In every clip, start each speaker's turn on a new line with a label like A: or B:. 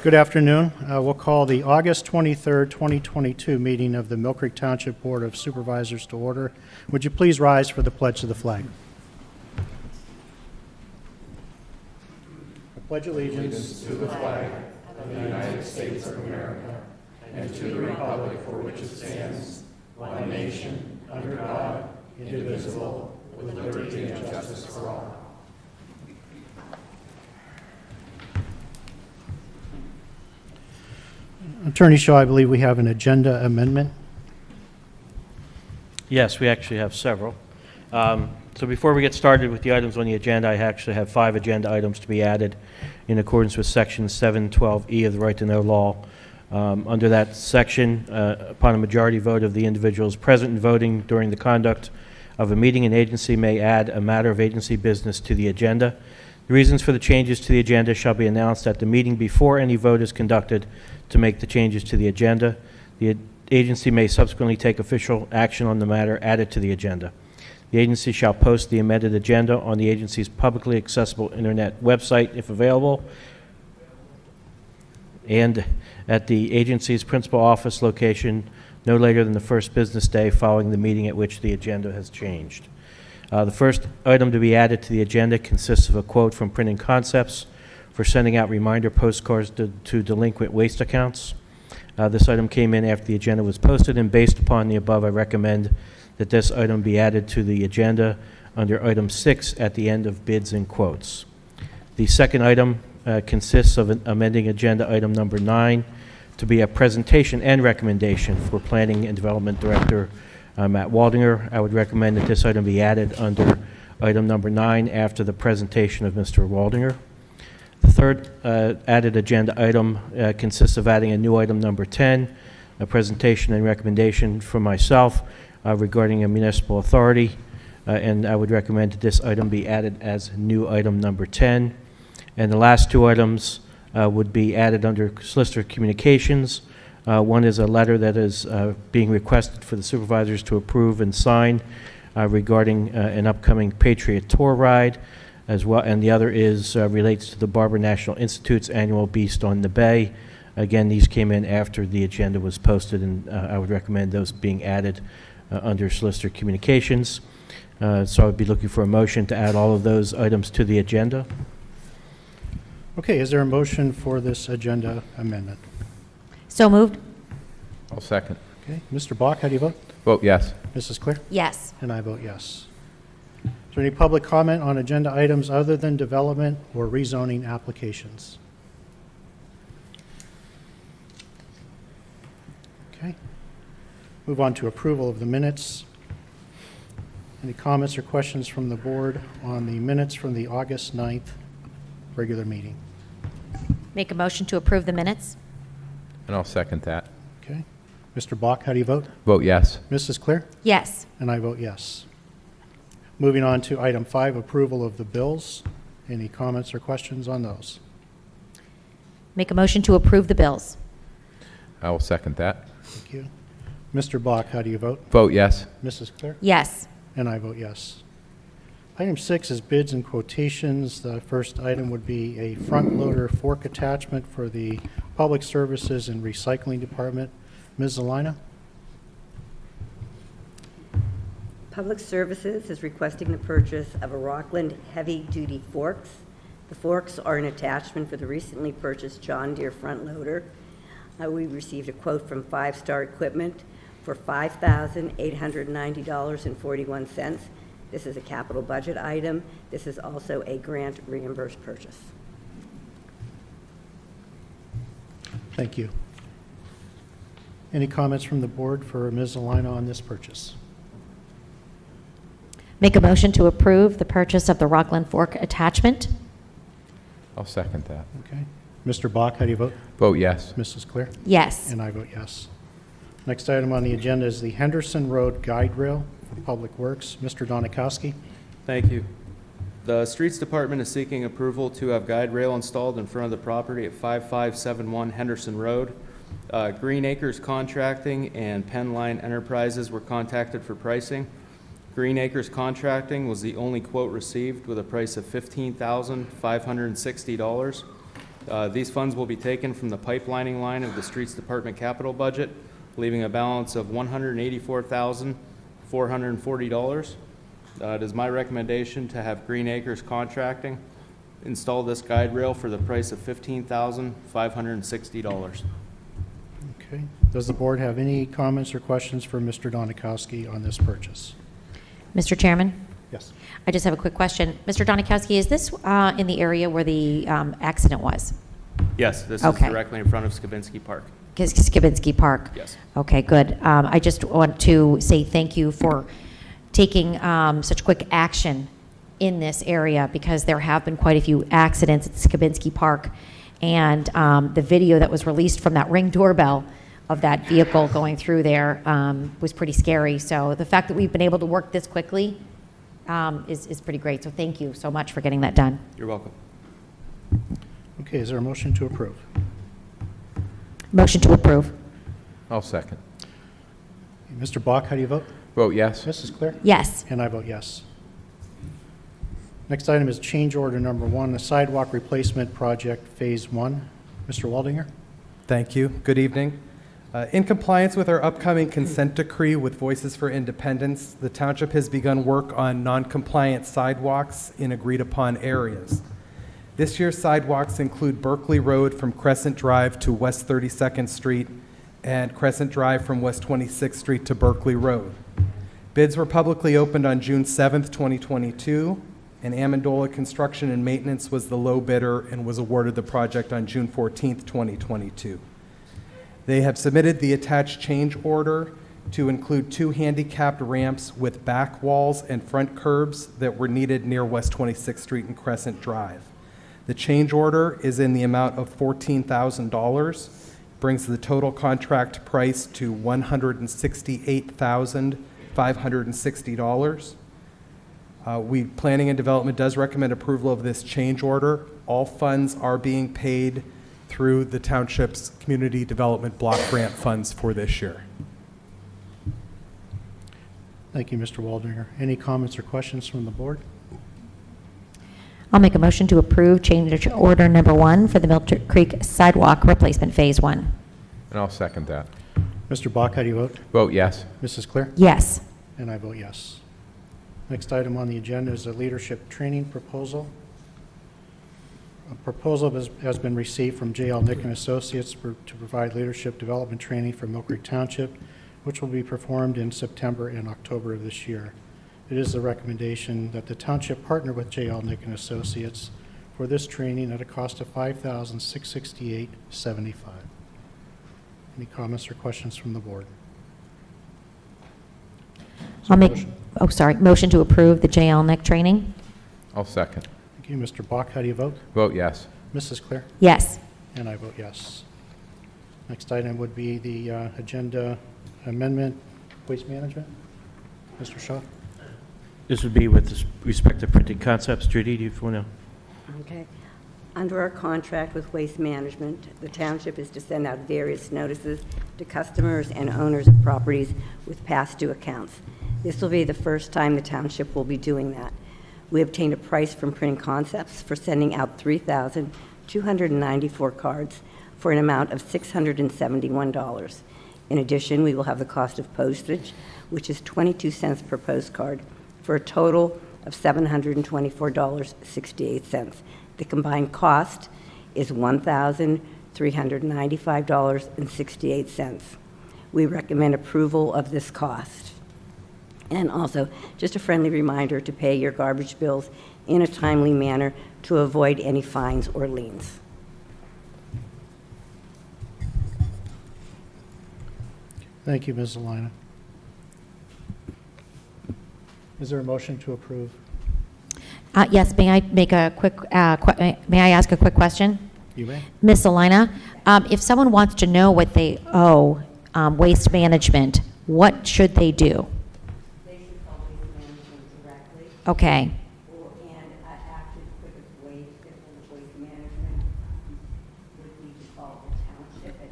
A: Good afternoon. We'll call the August 23rd, 2022 meeting of the Millcreek Township Board of Supervisors to order. Would you please rise for the pledge of the flag? I pledge allegiance to the flag of the United States of America and to the republic for which it stands, one nation, under God, indivisible, with liberty and justice for all. Attorney Shaw, I believe we have an agenda amendment.
B: Yes, we actually have several. So before we get started with the items on the agenda, I actually have 5 agenda items to be added in accordance with Section 712E of the Right to Know law. Under that section, upon a majority vote of the individuals present and voting during the conduct of a meeting, an agency may add a matter of agency business to the agenda. The reasons for the changes to the agenda shall be announced at the meeting before any vote is conducted to make the changes to the agenda. The agency may subsequently take official action on the matter added to the agenda. The agency shall post the amended agenda on the agency's publicly accessible internet website if available, and at the agency's principal office location no later than the first business day following the meeting at which the agenda has changed. The first item to be added to the agenda consists of a quote from Printing Concepts for sending out reminder postcards to delinquent waste accounts. This item came in after the agenda was posted, and based upon the above, I recommend that this item be added to the agenda under item 6 at the end of bids and quotes. The second item consists of amending agenda item number 9 to be a presentation and recommendation for Planning and Development Director Matt Waldinger. I would recommend that this item be added under item number 9 after the presentation of Mr. Waldinger. The third added agenda item consists of adding a new item number 10, a presentation and recommendation from myself regarding a municipal authority, and I would recommend that this item be added as new item number 10. And the last 2 items would be added under Solicitor Communications. One is a letter that is being requested for the supervisors to approve and sign regarding an upcoming Patriot Tour ride, as well, and the other is relates to the Barber National Institute's annual Beast on the Bay. Again, these came in after the agenda was posted, and I would recommend those being added under Solicitor Communications. So I would be looking for a motion to add all of those items to the agenda.
A: Okay, is there a motion for this agenda amendment?
C: So moved.
D: I'll second.
A: Okay, Mr. Bach, how do you vote?
D: Vote yes.
A: Mrs. Clear?
C: Yes.
A: And I vote yes. Is there any public comment on agenda items other than development or rezoning applications? Okay. Move on to approval of the minutes. Any comments or questions from the board on the minutes from the August 9th regular meeting?
C: Make a motion to approve the minutes.
D: And I'll second that.
A: Okay. Mr. Bach, how do you vote?
D: Vote yes.
A: Mrs. Clear?
C: Yes.
A: And I vote yes. Moving on to item 5, approval of the bills. Any comments or questions on those?
C: Make a motion to approve the bills.
D: I will second that.
A: Thank you. Mr. Bach, how do you vote?
D: Vote yes.
A: Mrs. Clear?
C: Yes.
A: And I vote yes. Item 6 is bids and quotations. The first item would be a front loader fork attachment for the Public Services and Recycling Department. Ms. Zelina?
E: Public Services is requesting the purchase of a Rockland heavy-duty forks. The forks are an attachment for the recently purchased John Deere front loader. We received a quote from 5 Star Equipment for $5,890.41. This is a capital budget item. This is also a grant reimbursed purchase.
A: Thank you. Any comments from the board for Ms. Zelina on this purchase?
C: Make a motion to approve the purchase of the Rockland fork attachment.
D: I'll second that.
A: Okay. Mr. Bach, how do you vote?
D: Vote yes.
A: Mrs. Clear?
C: Yes.
A: And I vote yes. Next item on the agenda is the Henderson Road Guide Rail for Public Works. Mr. Donikowski?
F: Thank you. The Streets Department is seeking approval to have guide rail installed in front of the property at 5571 Henderson Road. Green Acres Contracting and Penline Enterprises were contacted for pricing. Green Acres Contracting was the only quote received with a price of $15,560. These funds will be taken from the pipelining line of the Streets Department capital budget, leaving a balance of $184,440. It is my recommendation to have Green Acres Contracting install this guide rail for the price of $15,560.
A: Okay. Does the board have any comments or questions for Mr. Donikowski on this purchase?
C: Mr. Chairman,
A: Yes.
C: I just have a quick question. Mr. Donikowski, is this in the area where the accident was?
F: Yes, this
C: Okay.
F: is directly in front of Skibinski Park.
C: Skibinski Park?
F: Yes.
C: Okay, good. I just want to say thank you for taking such quick action in this area, because there have been quite a few accidents at Skibinski Park, and the video that was released from that Ring doorbell of that vehicle going through there was pretty scary. So the fact that we've been able to work this quickly is pretty great. So thank you so much for getting that done.
F: You're welcome.
A: Okay, is there a motion to approve?
C: Motion to approve.
D: I'll second.
A: Mr. Bach, how do you vote?
D: Vote yes.
A: Mrs. Clear?
C: Yes.
A: And I vote yes. Next item is change order number 1, the sidewalk replacement project, Phase 1. Mr. Waldinger?
G: Thank you. Good evening. In compliance with our upcoming consent decree with Voices for Independence, the township has begun work on non-compliant sidewalks in agreed-upon areas. This year's sidewalks include Berkeley Road from Crescent Drive to West 32nd Street and Crescent Drive from West 26th Street to Berkeley Road. Bids were publicly opened on June 7th, 2022, and Amendola Construction and Maintenance was the low bidder and was awarded the project on June 14th, 2022. They have submitted the attached change order to include 2 handicapped ramps with back walls and front curbs that were needed near West 26th Street and Crescent Drive. The change order is in the amount of $14,000, brings the total contract price to $168,560. Planning and Development does recommend approval of this change order. All funds are being paid through the township's community development block grant funds for this year.
A: Thank you, Mr. Waldinger. Any comments or questions from the board?
C: I'll make a motion to approve change order number 1 for the Millcreek Sidewalk Replacement Phase 1.
D: And I'll second that.
A: Mr. Bach, how do you vote?
D: Vote yes.
A: Mrs. Clear?
C: Yes.
A: And I vote yes. Next item on the agenda is a leadership training proposal. A proposal has been received from J.L. Nick and Associates to provide leadership development training for Millcreek Township, which will be performed in September and October of this year. It is the recommendation that the township partner with J.L. Nick and Associates for this training at a cost of $5,668.75. Any comments or questions from the board?
C: I'll make,
A: Motion.
C: motion to approve the JL Nick training.
D: I'll second.
A: Thank you, Mr. Bach. How do you vote?
D: Vote yes.
A: Mrs. Clear?
C: Yes.
A: And I vote yes. Next item would be the agenda amendment, waste management. Mr. Shaw?
B: This would be with respect to printing concepts. Judy, do you want to?
E: Okay. Under our contract with Waste Management, the township is to send out various notices to customers and owners of properties with past due accounts. This will be the first time the township will be doing that. We obtained a price from Printing Concepts for sending out 3,294 cards for an amount of $671. In addition, we will have the cost of postage, which is 22 cents per postcard, for a total of $724.68. The combined cost is $1,395.68. We recommend approval of this cost. And also, just a friendly reminder to pay your garbage bills in a timely manner to avoid any fines or liens.
A: Thank you, Ms. Zelina. Is there a motion to approve?
C: Yes, may I make a quick, may I ask a quick question?
A: You may.
C: Ms. Alina, if someone wants to know what they owe Waste Management, what should they do?
E: They should call Waste Management directly,
C: Okay.
E: and actually the quickest way to get hold of Waste Management would be to call the township at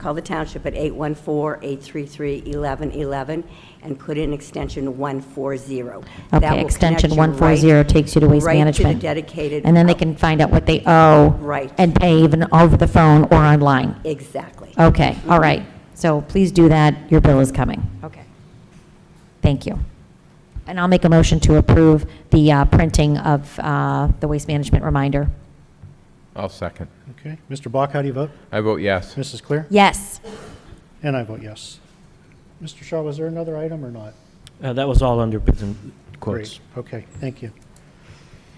E: call the township at 814-833-1111 and put in extension 140. That
C: Okay,
E: will
C: extension
E: connect you
C: 140 takes you to Waste
E: right to the
C: Management.
E: dedicated.
C: And then they can find out what they owe.
E: Right.
C: And pay even over the phone or online.
E: Exactly.
C: Okay, all right. So please do that. Your bill is coming. Okay. Thank you. And I'll make a motion to approve the printing of the Waste Management reminder.
D: I'll second.
A: Okay. Mr. Bach, how do you vote?
D: I vote yes.
A: Mrs. Clear?
C: Yes.
A: And I vote yes. Mr. Shaw, was there another item or not?
B: That was all under business quotes.
A: Great. Okay, thank you.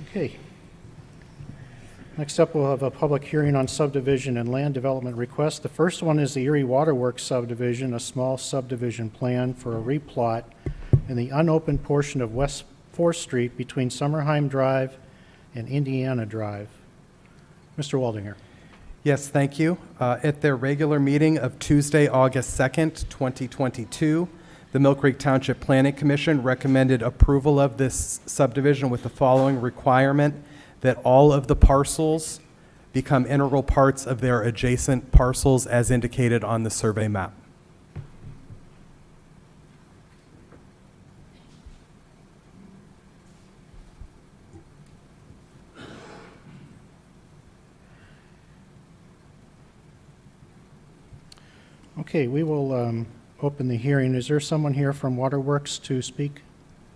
A: Okay. Next up, we'll have a public hearing on subdivision and land development requests. The first one is the Erie Waterworks subdivision, a small subdivision plan for a replot in the unopened portion of West 4th Street between Summerheim Drive and Indiana Drive. Mr. Waldinger.
G: Yes, thank you. At their regular meeting of Tuesday, August 2nd, 2022, the Millcreek Township Planning Commission recommended approval of this subdivision with the following requirement: that all of the parcels become integral parts of their adjacent parcels as indicated on the survey map.
A: Okay, we will open the hearing. Is there someone here from Waterworks to speak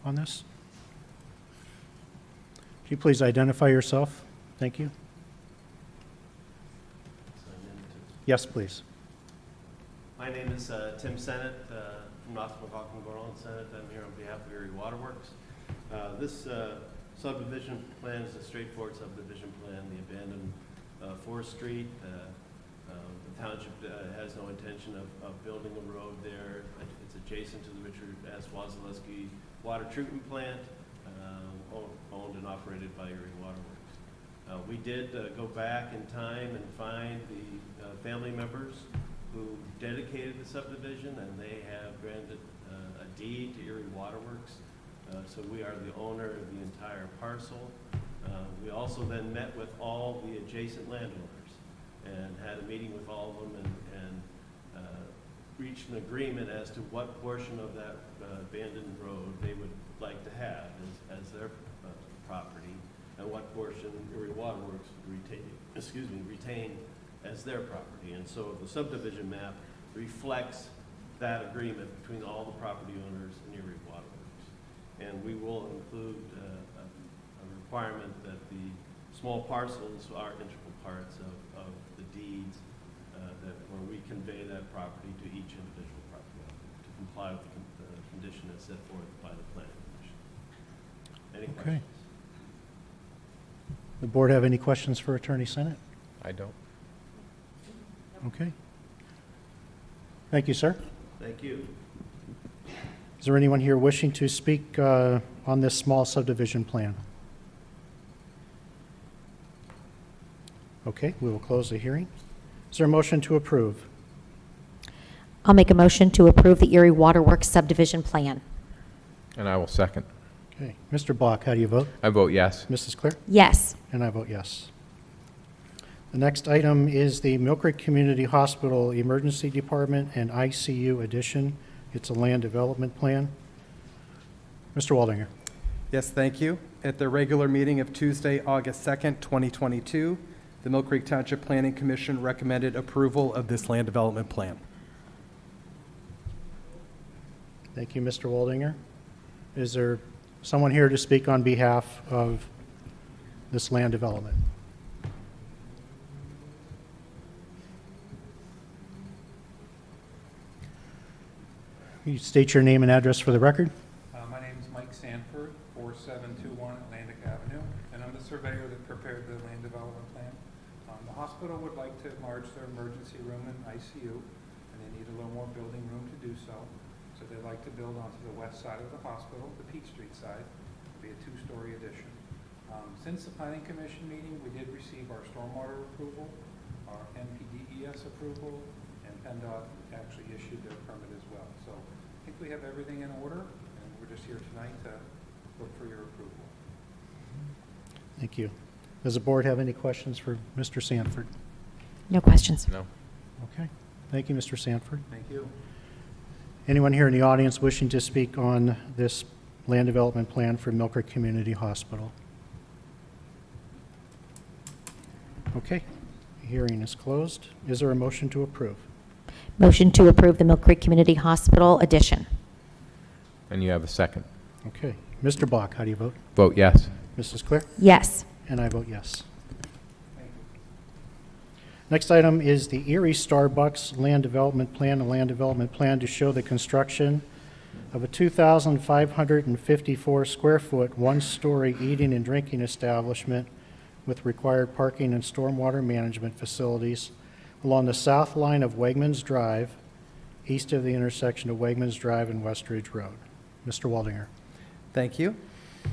A: on this? Could you please identify yourself? Thank you. Yes, please.
H: My name is Tim Sennett from North McCollum, Gorland Sennett. I'm here on behalf of Erie Waterworks. This subdivision plan is a straightforward subdivision plan. The abandoned 4th Street. The township has no intention of building a road there. It's adjacent to the Richard S. Wasilewski water treatment plant, owned and operated by Erie Waterworks. We did go back in time and find the family members who dedicated the subdivision, and they have granted a deed to Erie Waterworks. So we are the owner of the entire parcel. We also then met with all the adjacent landowners and had a meeting with all of them and reached an agreement as to what portion of that abandoned road they would like to have as their property, and what portion Erie Waterworks would retain as their property. And so the subdivision map reflects that agreement between all the property owners and Erie Waterworks. And we will include a requirement that the small parcels are integral parts of the deeds where we convey that property to each individual property owner to comply with the condition that's set forth by the Planning Commission. Any questions?
A: The board have any questions for Attorney Sennett?
D: I don't.
A: Okay. Thank you, sir.
H: Thank you.
A: Is there anyone here wishing to speak on this small subdivision plan? Okay, we will close the hearing. Is there a motion to approve?
C: I'll make a motion to approve the Erie Waterworks subdivision plan.
D: And I will second.
A: Okay, Mr. Bach, how do you vote?
D: I vote yes.
A: Mrs. Clear?
C: Yes.
A: And I vote yes. The next item is the Millcreek Community Hospital Emergency Department and ICU addition. It's a land development plan. Mr. Waldinger.
G: Yes, thank you. At their regular meeting of Tuesday, August 2nd, 2022, the Millcreek Township Planning Commission recommended approval of this land development plan.
A: Thank you, Mr. Waldinger. Is there someone here to speak on behalf of this land development? Will you state your name and address for the record?
I: My name is Mike Sanford, 4721 Atlantic Avenue, and I'm the surveyor that prepared the land development plan. The hospital would like to enlarge their emergency room and ICU, and they need a little more building room to do so. So they'd like to build onto the west side of the hospital, the Peach Street side, be a two-story addition. Since the Planning Commission meeting, we did receive our stormwater approval, our NPDES approval, and PennDOT actually issued their permit as well. So I think we have everything in order, and we're just here tonight to look for your approval.
A: Thank you. Does the board have any questions for Mr. Sanford?
C: No questions.
D: No.
A: Okay. Thank you, Mr. Sanford.
I: Thank you.
A: Anyone here in the audience wishing to speak on this land development plan for Millcreek Community Hospital? Okay, hearing is closed. Is there a motion to approve?
C: Motion to approve the Millcreek Community Hospital addition.
D: And you have a second.
A: Okay, Mr. Bach, how do you vote?
D: Vote yes.
A: Mrs. Claire?
C: Yes.
A: And I vote yes. Next item is the Erie Starbucks Land Development Plan, a land development plan to show the construction of a 2,554 square foot, one-story eating and drinking establishment with required parking and stormwater management facilities along the south line of Wegmans Drive, east of the intersection of Wegmans Drive and Westridge Road. Mr. Waldinger.
G: Thank you.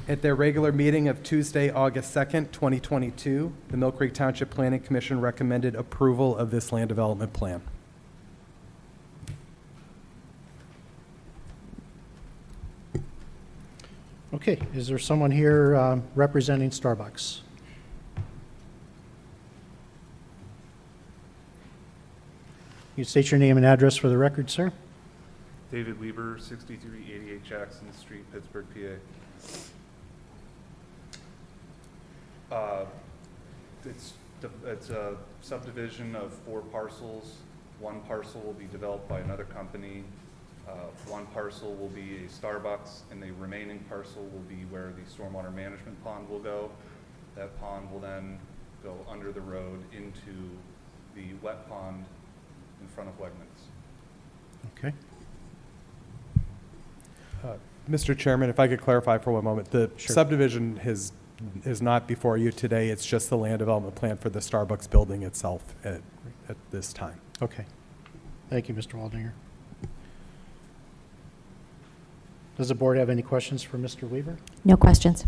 G: At their regular meeting of Tuesday, August 2nd, 2022, the Millcreek Township Planning Commission recommended approval of this land development plan.
A: Okay, is there someone here representing Starbucks? You state your name and address for the record, sir.
J: David Weaver, 6388 Jackson Street, Pittsburgh, PA. It's a subdivision of 4 parcels. One parcel will be developed by another company. One parcel will be a Starbucks, and the remaining parcel will be where the stormwater management pond will go. That pond will then go under the road into the wet pond in front of Wegmans.
A: Okay.
G: Mr. Chairman, if I could clarify for one moment, the
A: Sure.
G: subdivision is not before you today. It's just the land development plan for the Starbucks building itself at this time.
A: Okay. Thank you, Mr. Waldinger. Does the board have any questions for Mr. Weaver?
C: No questions.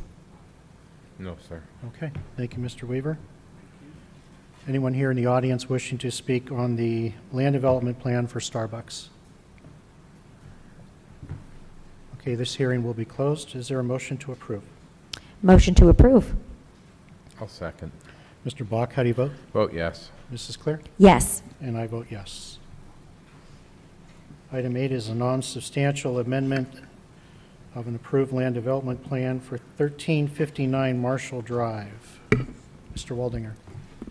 D: No, sir.
A: Okay, thank you, Mr. Weaver. Anyone here in the audience wishing to speak on the land development plan for Starbucks? Okay, this hearing will be closed. Is there a motion to approve?
C: Motion to approve.
D: I'll second.
A: Mr. Bach, how do you vote?
D: Vote yes.
A: Mrs. Claire?
C: Yes.
A: And I vote yes. Item 8 is a non-substantial amendment of an approved land development plan for 1359 Marshall Drive. Mr. Waldinger.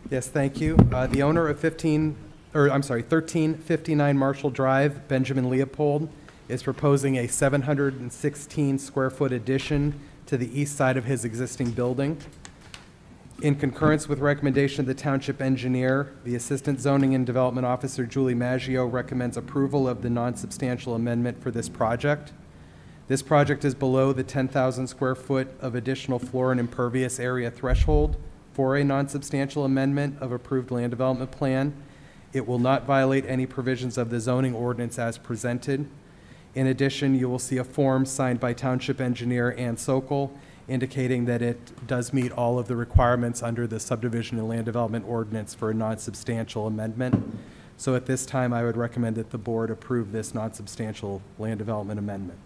G: Yes, thank you. The owner of 1359 Marshall Drive, Benjamin Leopold, is proposing a 716 square foot addition to the east side of his existing building. In concurrence with recommendation of the township engineer, the Assistant Zoning and Development Officer, Julie Maggio, recommends approval of the non-substantial amendment for this project. This project is below the 10,000 square foot of additional floor and impervious area threshold for a non-substantial amendment of approved land development plan. It will not violate any provisions of the zoning ordinance as presented. In addition, you will see a form signed by Township Engineer Ann Sokol indicating that it does meet all of the requirements under the subdivision and land development ordinance for a non-substantial amendment. So at this time, I would recommend that the board approve this non-substantial land development amendment.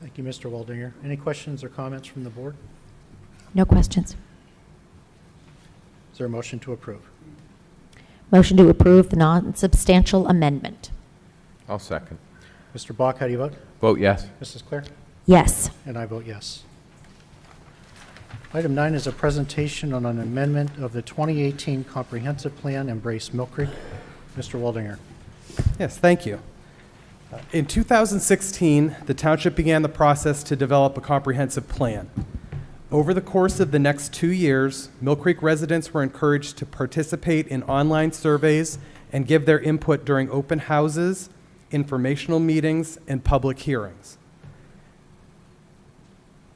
A: Thank you, Mr. Waldinger. Any questions or comments from the board?
C: No questions.
A: Is there a motion to approve?
C: Motion to approve the non-substantial amendment.
D: I'll second.
A: Mr. Bach, how do you vote?
D: Vote yes.
A: Mrs. Claire?
C: Yes.
A: And I vote yes. Item 9 is a presentation on an amendment of the 2018 Comprehensive Plan, Embrace Millcreek. Mr. Waldinger.
G: Yes, thank you. In 2016, the township began the process to develop a comprehensive plan. Over the course of the next 2 years, Millcreek residents were encouraged to participate in online surveys and give their input during open houses, informational meetings, and public hearings.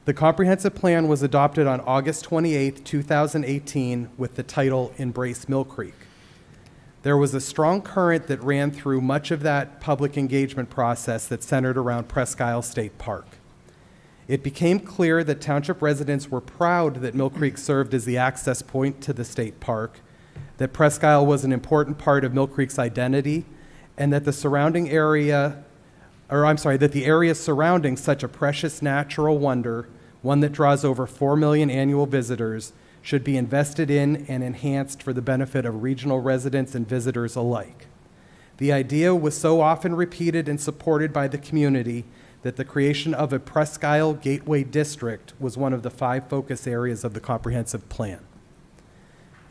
G: The comprehensive plan was adopted on August 28, 2018, with the title Embrace Millcreek. There was a strong current that ran through much of that public engagement process that centered around Presque Isle State Park. It became clear that township residents were proud that Millcreek served as the access point to the state park, that Presque Isle was an important part of Millcreek's identity, and that the area surrounding such a precious natural wonder, one that draws over 4 million annual visitors, should be invested in and enhanced for the benefit of regional residents and visitors alike. The idea was so often repeated and supported by the community that the creation of a Presque Isle Gateway District was one of the 5 focus areas of the comprehensive plan.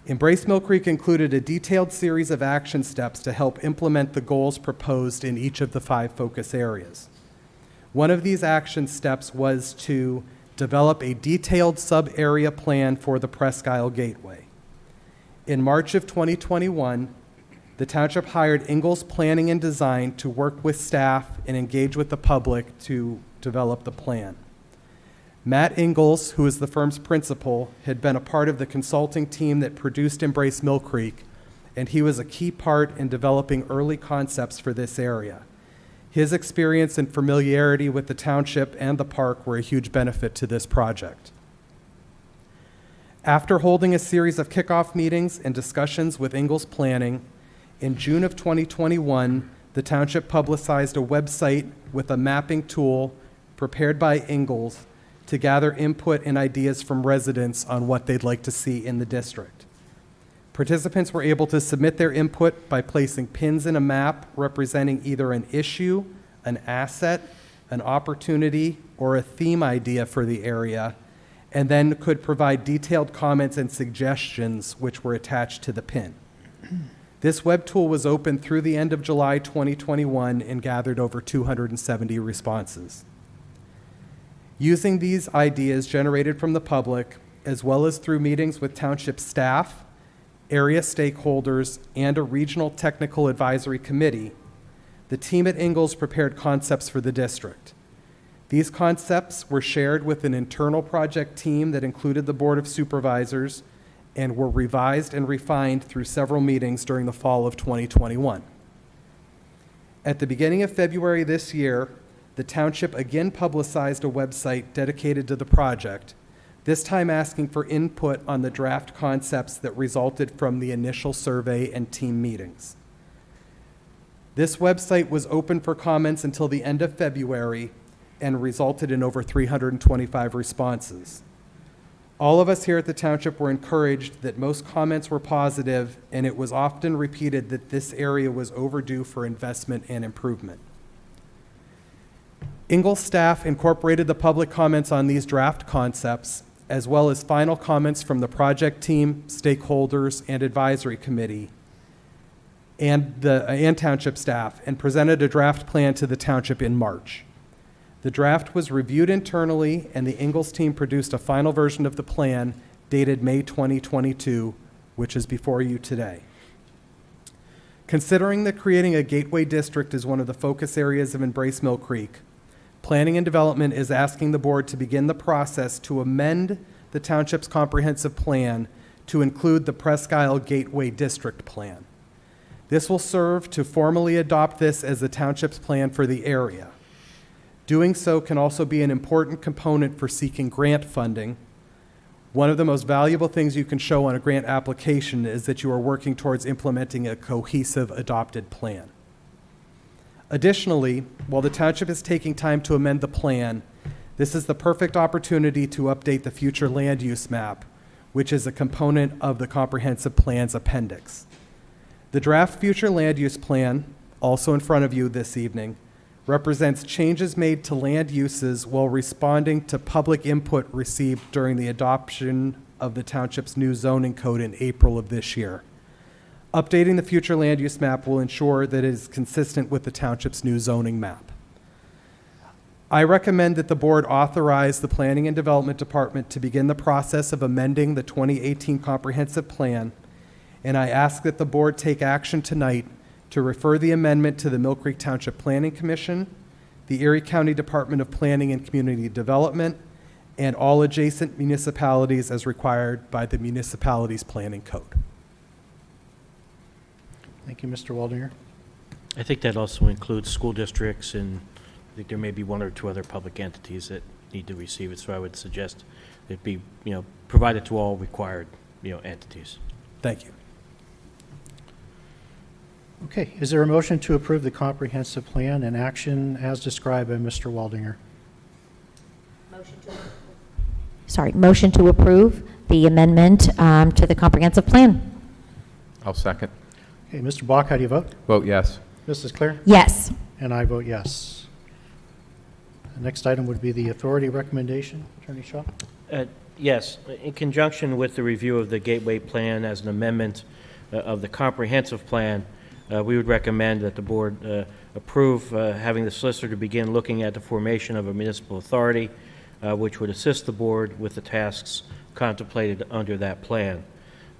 G: Embrace Mill Creek included a detailed series of action steps to help implement the goals proposed in each of the 5 focus areas. One of these action steps was to develop a detailed sub-area plan for the Presque Isle Gateway. In March of 2021, the township hired Ingalls Planning and Design to work with staff and engage with the public to develop the plan. Matt Ingalls, who is the firm's principal, had been a part of the consulting team that produced Embrace Mill Creek, and he was a key part in developing early concepts for this area. His experience and familiarity with the township and the park were a huge benefit to this project. After holding a series of kickoff meetings and discussions with Ingalls Planning, in June of 2021, the township publicized a website with a mapping tool prepared by Ingalls to gather input and ideas from residents on what they'd like to see in the district. Participants were able to submit their input by placing pins in a map representing either an issue, an asset, an opportunity, or a theme idea for the area, and then could provide detailed comments and suggestions which were attached to the pin. This web tool was open through the end of July 2021 and gathered over 270 responses. Using these ideas generated from the public, as well as through meetings with township staff, area stakeholders, and a regional technical advisory committee, the team at Ingalls prepared concepts for the district. These concepts were shared with an internal project team that included the Board of Supervisors and were revised and refined through several meetings during the fall of 2021. At the beginning of February this year, the township again publicized a website dedicated to the project, this time asking for input on the draft concepts that resulted from the initial survey and team meetings. This website was open for comments until the end of February and resulted in over 325 responses. All of us here at the township were encouraged that most comments were positive, and it was often repeated that this area was overdue for investment and improvement. Ingalls staff incorporated the public comments on these draft concepts, as well as final comments from the project team, stakeholders, and advisory committee, and township staff, and presented a draft plan to the township in March. The draft was reviewed internally, and the Ingalls team produced a final version of the plan dated May 2022, which is before you today. Considering that creating a gateway district is one of the focus areas of Embrace Mill Creek, Planning and Development is asking the board to begin the process to amend the township's comprehensive plan to include the Presque Isle Gateway District Plan. This will serve to formally adopt this as the township's plan for the area. Doing so can also be an important component for seeking grant funding. One of the most valuable things you can show on a grant application is that you are working towards implementing a cohesive adopted plan. Additionally, while the township is taking time to amend the plan, this is the perfect opportunity to update the future land use map, which is a component of the comprehensive plan's appendix. The draft future land use plan, also in front of you this evening, represents changes made to land uses while responding to public input received during the adoption of the township's new zoning code in April of this year. Updating the future land use map will ensure that it is consistent with the township's new zoning map. I recommend that the board authorize the Planning and Development Department to begin the process of amending the 2018 comprehensive plan, and I ask that the board take action tonight to refer the amendment to the Millcreek Township Planning Commission, the Erie County Department of Planning and Community Development, and all adjacent municipalities as required by the Municipalities Planning Code.
A: Thank you, Mr. Waldinger.
B: I think that also includes school districts, and I think there may be one or two other public entities that need to receive it, so I would suggest it be, provided to all required, entities.
G: Thank you.
A: Okay, is there a motion to approve the comprehensive plan and action as described by Mr. Waldinger?
C: Motion to approve the amendment to the comprehensive plan.
D: I'll second.
A: Okay, Mr. Bach, how do you vote?
D: Vote yes.
A: Mrs. Claire?
C: Yes.
A: And I vote yes. The next item would be the authority recommendation. Attorney Shaw?
B: Yes, in conjunction with the review of the Gateway Plan as an amendment of the comprehensive plan, we would recommend that the board approve having the solicitor begin looking at the formation of a municipal authority, which would assist the board with the tasks contemplated under that plan.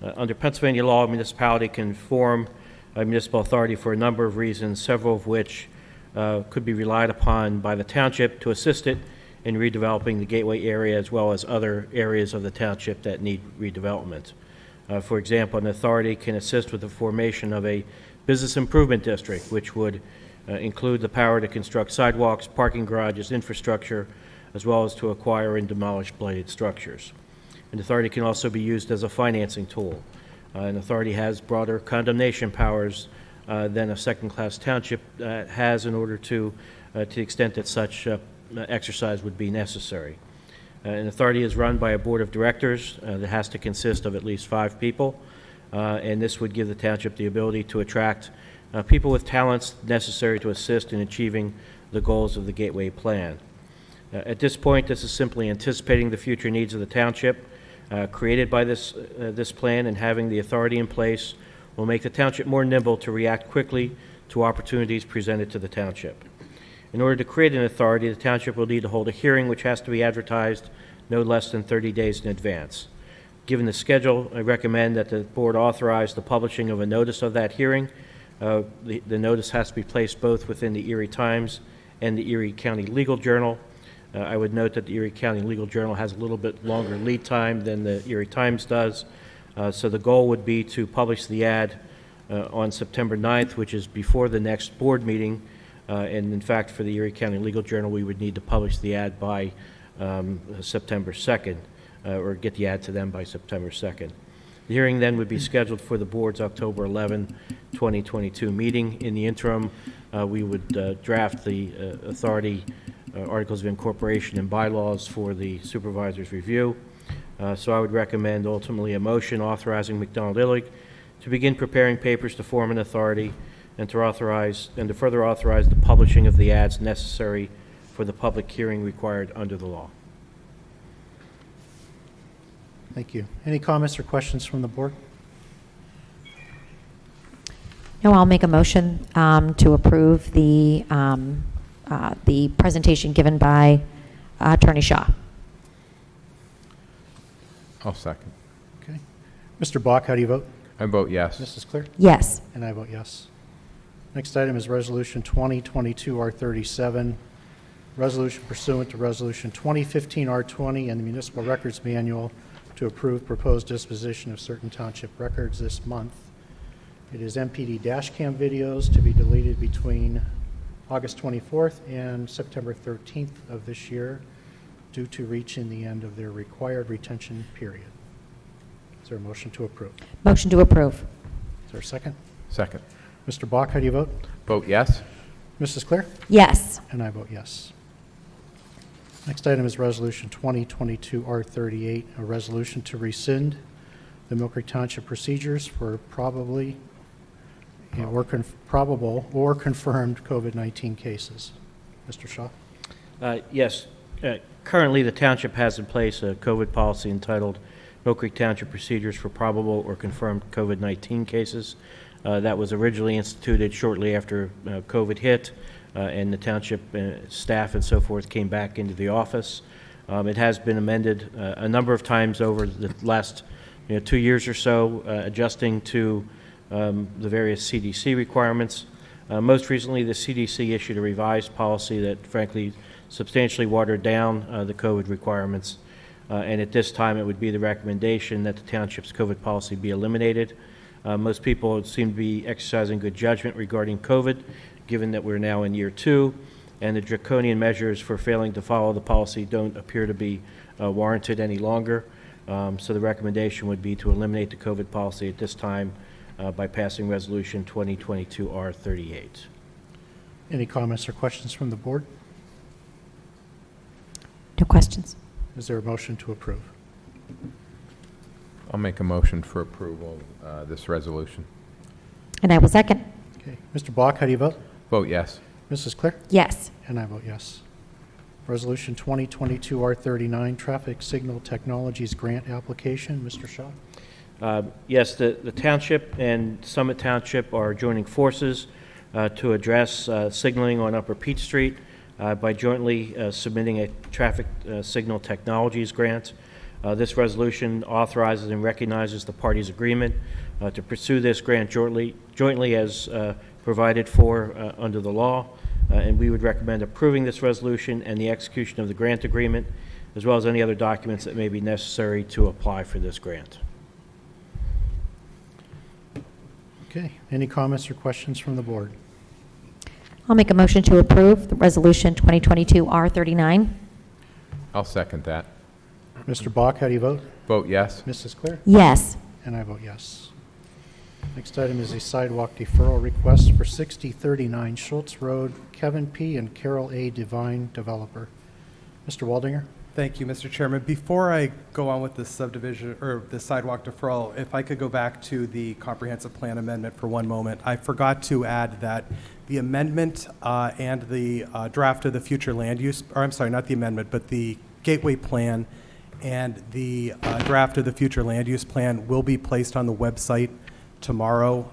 B: Under Pennsylvania law, a municipality can form a municipal authority for a number of reasons, several of which could be relied upon by the township to assist it in redeveloping the Gateway area as well as other areas of the township that need redevelopment. For example, an authority can assist with the formation of a business improvement district, which would include the power to construct sidewalks, parking garages, infrastructure, as well as to acquire and demolish blighted structures. An authority can also be used as a financing tool. An authority has broader condemnation powers than a second-class township has in order to the extent that such exercise would be necessary. An authority is run by a board of directors that has to consist of at least 5 people, and this would give the township the ability to attract people with talents necessary to assist in achieving the goals of the Gateway Plan. At this point, this is simply anticipating the future needs of the township created by this plan, and having the authority in place will make the township more nimble to react quickly to opportunities presented to the township. In order to create an authority, the township will need to hold a hearing which has to be advertised no less than 30 days in advance. Given the schedule, I recommend that the board authorize the publishing of a notice of that hearing. The notice has to be placed both within the Erie Times and the Erie County Legal Journal. I would note that the Erie County Legal Journal has a little bit longer lead time than the Erie Times does. So the goal would be to publish the ad on September 9th, which is before the next board meeting. And in fact, for the Erie County Legal Journal, we would need to publish the ad by September 2nd, or get the ad to them by September 2nd. The hearing then would be scheduled for the board's October 11, 2022 meeting. In the interim, we would draft the authority articles of incorporation and bylaws for the supervisor's review. So I would recommend ultimately a motion authorizing McDonald Illig to begin preparing papers to form an authority and to further authorize the publishing of the ads necessary for the public hearing required under the law.
A: Thank you. Any comments or questions from the board?
C: No, I'll make a motion to approve the presentation given by Attorney Shaw.
D: I'll second.
A: Okay. Mr. Bach, how do you vote?
D: I vote yes.
A: Mrs. Clear?
C: Yes.
A: And I vote yes. Next item is Resolution 2022-R37, resolution pursuant to Resolution 2015-R20 and the Municipal Records Manual to approve proposed disposition of certain township records this month. It is MPD dash cam videos to be deleted between August 24th and September 13th of this year due to reaching the end of their required retention period. Is there a motion to approve?
C: Motion to approve.
A: Is there a second?
D: Second.
A: Mr. Bach, how do you vote?
D: Vote yes.
A: Mrs. Clear?
C: Yes.
A: And I vote yes. Next item is Resolution 2022-R38, a resolution to rescind the Millcreek Township procedures for probable or confirmed COVID-19 cases. Mr. Shaw?
B: Yes. Currently, the township has in place a COVID policy entitled Millcreek Township Procedures for Probable or Confirmed COVID-19 Cases. That was originally instituted shortly after COVID hit, and the township staff and so forth came back into the office. It has been amended a number of times over the last 2 years or so, adjusting to the various CDC requirements. Most recently, the CDC issued a revised policy that, frankly, substantially watered down the COVID requirements. And at this time, it would be the recommendation that the township's COVID policy be eliminated. Most people seem to be exercising good judgment regarding COVID, given that we're now in year 2, and the draconian measures for failing to follow the policy don't appear to be warranted any longer. So the recommendation would be to eliminate the COVID policy at this time by passing Resolution 2022-R38.
A: Any comments or questions from the board?
C: No questions.
A: Is there a motion to approve?
D: I'll make a motion for approval of this resolution.
C: And I will second.
A: Okay. Mr. Bach, how do you vote?
D: Vote yes.
A: Mrs. Clear?
C: Yes.
A: And I vote yes. Resolution 2022 R39, Traffic Signal Technologies Grant Application. Mr. Shaw?
B: Yes, the township and Summit Township are joining forces to address signaling on Upper Peach Street by jointly submitting a traffic signal technologies grant. This resolution authorizes and recognizes the parties' agreement to pursue this grant jointly as provided for under the law, and we would recommend approving this resolution and the execution of the grant agreement, as well as any other documents that may be necessary to apply for this grant.
A: Okay. Any comments or questions from the board?
C: I'll make a motion to approve the resolution 2022 R39.
D: I'll second that.
A: Mr. Bach, how do you vote?
D: Vote yes.
A: Mrs. Clear?
C: Yes.
A: And I vote yes. Next item is a sidewalk deferral request for 6039 Schultz Road, Kevin P. and Carol A. Devine, developer. Mr. Waldinger?
G: Thank you, Mr. Chairman. Before I go on with the subdivision or the sidewalk deferral, if I could go back to the comprehensive plan amendment for one moment. I forgot to add that the amendment and the draft of the future land use, or I'm sorry, not the amendment, but the gateway plan and the draft of the future land use plan will be placed on the website tomorrow.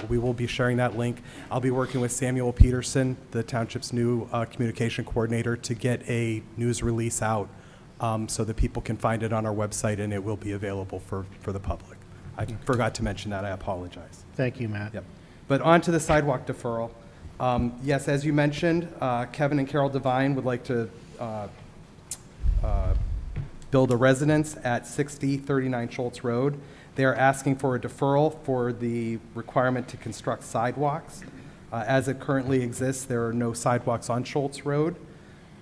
G: We will be sharing that link. I'll be working with Samuel Peterson, the township's new communication coordinator, to get a news release out so that people can find it on our website, and it will be available for the public. I forgot to mention that. I apologize.
A: Thank you, Matt.
G: Yep. But on to the sidewalk deferral. Yes, as you mentioned, Kevin and Carol Devine would like to build a residence at 6039 Schultz Road. They are asking for a deferral for the requirement to construct sidewalks. As it currently exists, there are no sidewalks on Schultz Road.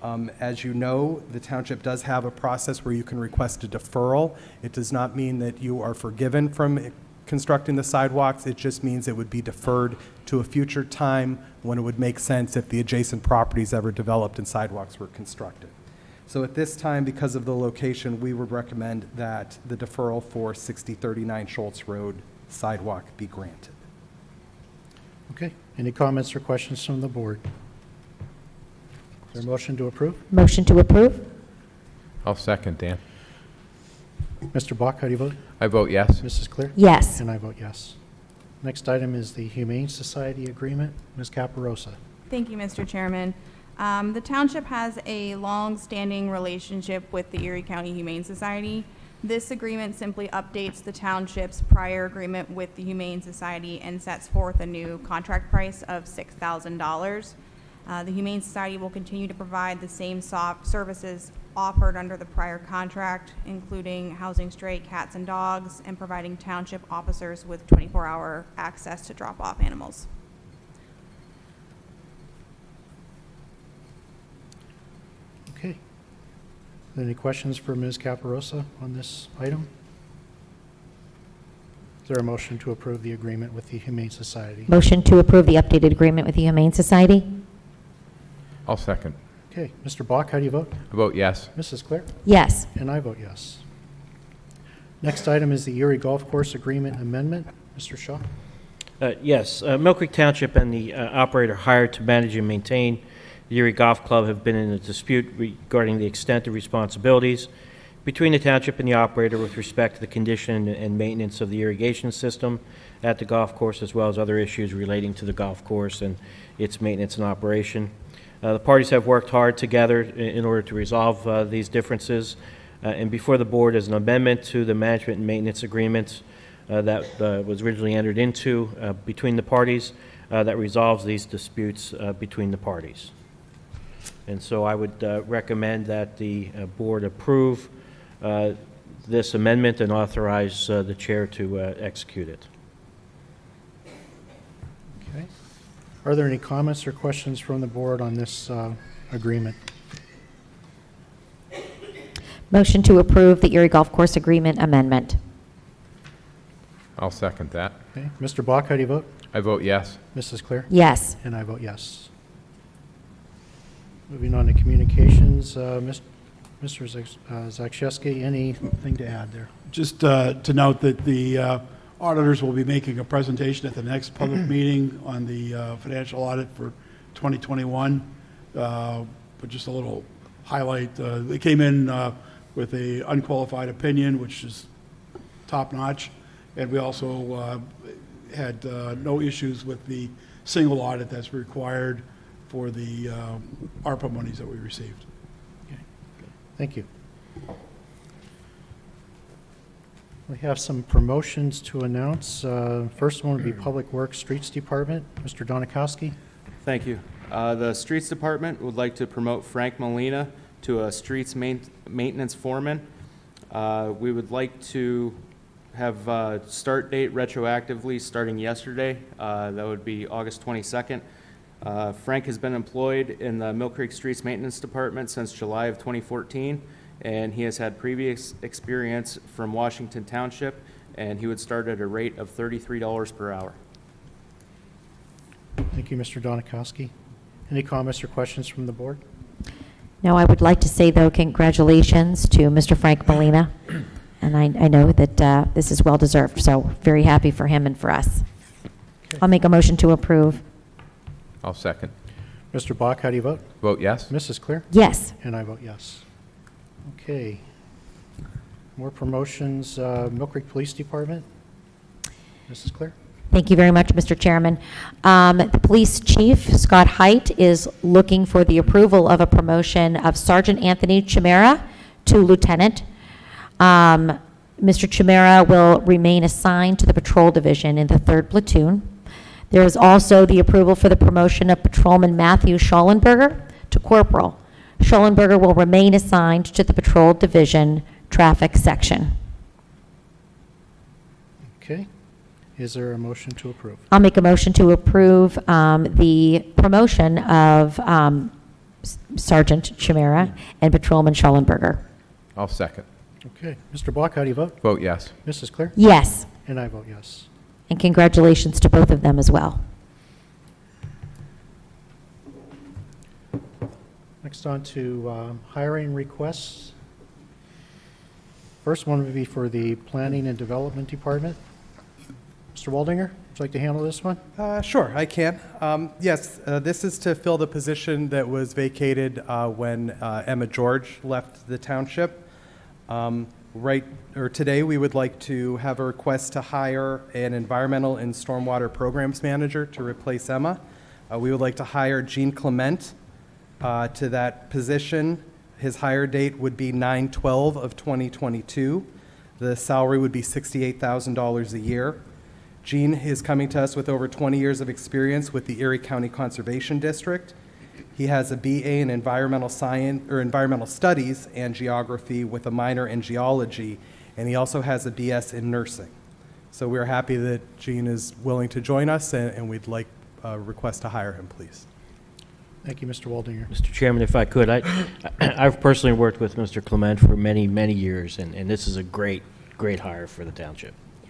G: As you know, the township does have a process where you can request a deferral. It does not mean that you are forgiven from constructing the sidewalks. It just means it would be deferred to a future time when it would make sense if the adjacent properties ever developed and sidewalks were constructed. So at this time, because of the location, we would recommend that the deferral for 6039 Schultz Road sidewalk be granted.
A: Okay. Any comments or questions from the board? Is there a motion to approve?
C: Motion to approve?
D: I'll second, Dan.
A: Mr. Bach, how do you vote?
D: I vote yes.
A: Mrs. Clear?
C: Yes.
A: And I vote yes. Next item is the Humane Society Agreement. Ms. Caparosa.
K: Thank you, Mr. Chairman. The township has a long-standing relationship with the Erie County Humane Society. This agreement simply updates the township's prior agreement with the Humane Society and sets forth a new contract price of $6,000. The Humane Society will continue to provide the same services offered under the prior contract, including housing stray cats and dogs and providing township officers with 24-hour access to drop off animals.
A: Okay. Any questions for Ms. Caparosa on this item? Is there a motion to approve the agreement with the Humane Society?
C: Motion to approve the updated agreement with the Humane Society?
D: I'll second.
A: Okay. Mr. Bach, how do you vote?
D: I vote yes.
A: Mrs. Clear?
C: Yes.
A: And I vote yes. Next item is the Erie Golf Course Agreement Amendment. Mr. Shaw?
B: Yes, Millcreek Township and the operator hired to manage and maintain the Erie Golf Club have been in a dispute regarding the extent of responsibilities between the township and the operator with respect to the condition and maintenance of the irrigation system at the golf course, as well as other issues relating to the golf course and its maintenance and operation. The parties have worked hard together in order to resolve these differences, and before the board is an amendment to the management and maintenance agreement that was originally entered into between the parties that resolves these disputes between the parties. And so I would recommend that the board approve this amendment and authorize the chair to execute it.
A: Okay. Are there any comments or questions from the board on this agreement?
C: Motion to approve the Erie Golf Course Agreement Amendment?
D: I'll second that.
A: Okay. Mr. Bach, how do you vote?
D: I vote yes.
A: Mrs. Clear?
C: Yes.
A: And I vote yes. Moving on to communications, Mr. Zakrzewski, anything to add there?
L: Just to note that the auditors will be making a presentation at the next public meeting on the financial audit for 2021. But just a little highlight, they came in with a unqualified opinion, which is top-notch, and we also had no issues with the single audit that's required for the ARPA monies that we received.
B: Thank you. We have some promotions to announce. First one would be Public Works Streets Department. Mr. Donikowski.
F: Thank you. The Streets Department would like to promote Frank Molina to a Streets Maintenance Foreman. We would like to have start date retroactively starting yesterday. That would be August 22nd. Frank has been employed in the Millcreek Streets Maintenance Department since July of 2014, and he has had previous experience from Washington Township, and he would start at a rate of $33 per hour.
B: Thank you, Mr. Donikowski. Any comments or questions from the board?
C: No, I would like to say, though, congratulations to Mr. Frank Molina. And I know that this is well-deserved, so very happy for him and for us.
B: Okay.
C: I'll make a motion to approve.
D: I'll second.
B: Mr. Bach, how do you vote?
D: Vote yes.
B: Mrs. Clear?
C: Yes.
B: And I vote yes. Okay. More promotions. Millcreek Police Department. Mrs. Clear?
C: Thank you very much, Mr. Chairman. The police chief, Scott Height, is looking for the approval of a promotion of Sergeant Anthony Chimera to lieutenant. Mr. Chimera will remain assigned to the patrol division in the 3rd Platoon. There is also the approval for the promotion of Patrolman Matthew Schollenberger to corporal. Schollenberger will remain assigned to the patrol division traffic section.
B: Okay. Is there a motion to approve?
C: I'll make a motion to approve the promotion of Sergeant Chimera and Patrolman Schollenberger.
D: I'll second.
B: Okay. Mr. Block, how do you vote?
D: Vote yes.
B: Mrs. Clear?
C: Yes.
B: And I vote yes.
C: And congratulations to both of them as well.
B: Next on to hiring requests. First one would be for the Planning and Development Department. Mr. Waldinger, would you like to handle this one?
G: Sure, I can. Yes, this is to fill the position that was vacated when Emma George left the township. Today, we would like to have a request to hire an environmental and stormwater programs manager to replace Emma. We would like to hire Gene Clement to that position. His hire date would be 9/12 of 2022. The salary would be $68,000 a year. Gene is coming to us with over 20 years of experience with the Erie County Conservation District. He has a BA in environmental science or environmental studies and geography with a minor in geology, and he also has a BS in nursing. So we're happy that Gene is willing to join us, and we'd like a request to hire him, please.
B: Thank you, Mr. Waldinger. Mr. Mr. Chairman, if I could, I've personally worked with Mr. Clement for many, many years, and this is a great, great hire for the township. Yeah.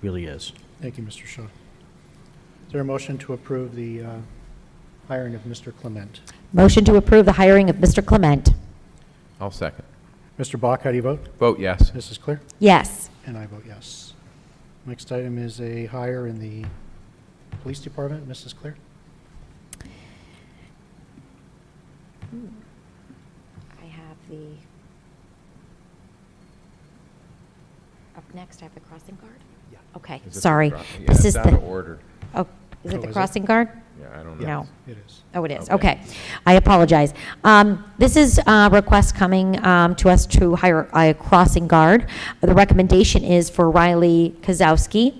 B: Really is. Thank you, Mr. Shaw. Is there a motion to approve the hiring of Mr. Clement?
C: Motion to approve the hiring of Mr. Clement.
D: I'll second.
B: Mr. Bach, how do you vote?
D: Vote yes.
B: Mrs. Clear?
C: Yes.
B: And I vote yes. Next item is a hire in the police department. Mrs. Clear?
C: I have the, up next, I have the crossing guard? Yeah. Okay,
D: Is it the
C: sorry.
D: cro- yeah,
C: This
D: it's
C: is
D: out of
C: the,
D: order.
C: oh, is
B: Oh,
C: it the
B: is it?
C: crossing guard?
D: Yeah, I don't know.
C: No.
B: It is.
C: Oh, it is,
D: Okay.
C: okay. I apologize. This is a request coming to us to hire a crossing guard. The recommendation is for Riley Kozowski,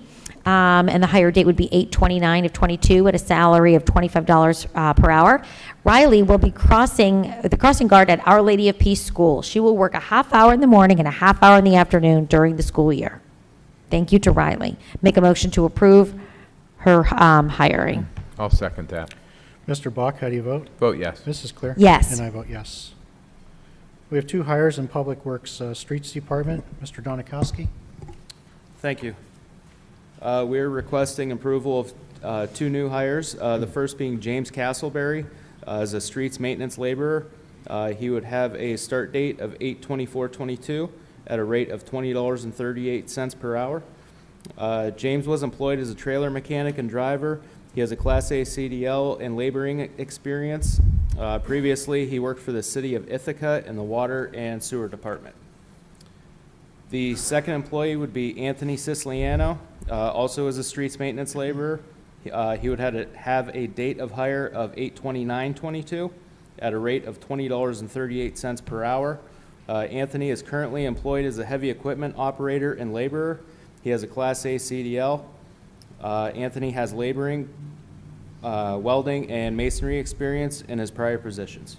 C: and the hire date would be 8/29 of '22 at a salary of $25 per hour. Riley will be the crossing guard at Our Lady of Peace School. She will work a half hour in the morning and a half hour in the afternoon during the school year. Thank you to Riley. Make a motion to approve her hiring.
D: I'll second that.
B: Mr. Bach, how do you vote?
D: Vote yes.
B: Mrs. Clear?
C: Yes.
B: And I vote yes. We have two hires in Public Works Streets Department. Mr. Donikowski?
F: Thank you. We're requesting approval of two new hires. The first being James Castleberry as a streets maintenance laborer. He would have a start date of 8/24/22 at a rate of $20.38 per hour. James was employed as a trailer mechanic and driver. He has a Class A CDL and laboring experience. Previously, he worked for the city of Ithaca in the water and sewer department. The second employee would be Anthony Siciliano, also as a streets maintenance laborer. He would have a date of hire of 8/29/22 at a rate of $20.38 per hour. Anthony is currently employed as a heavy equipment operator and laborer. He has a Class A CDL. Anthony has laboring, welding, and masonry experience in his prior positions.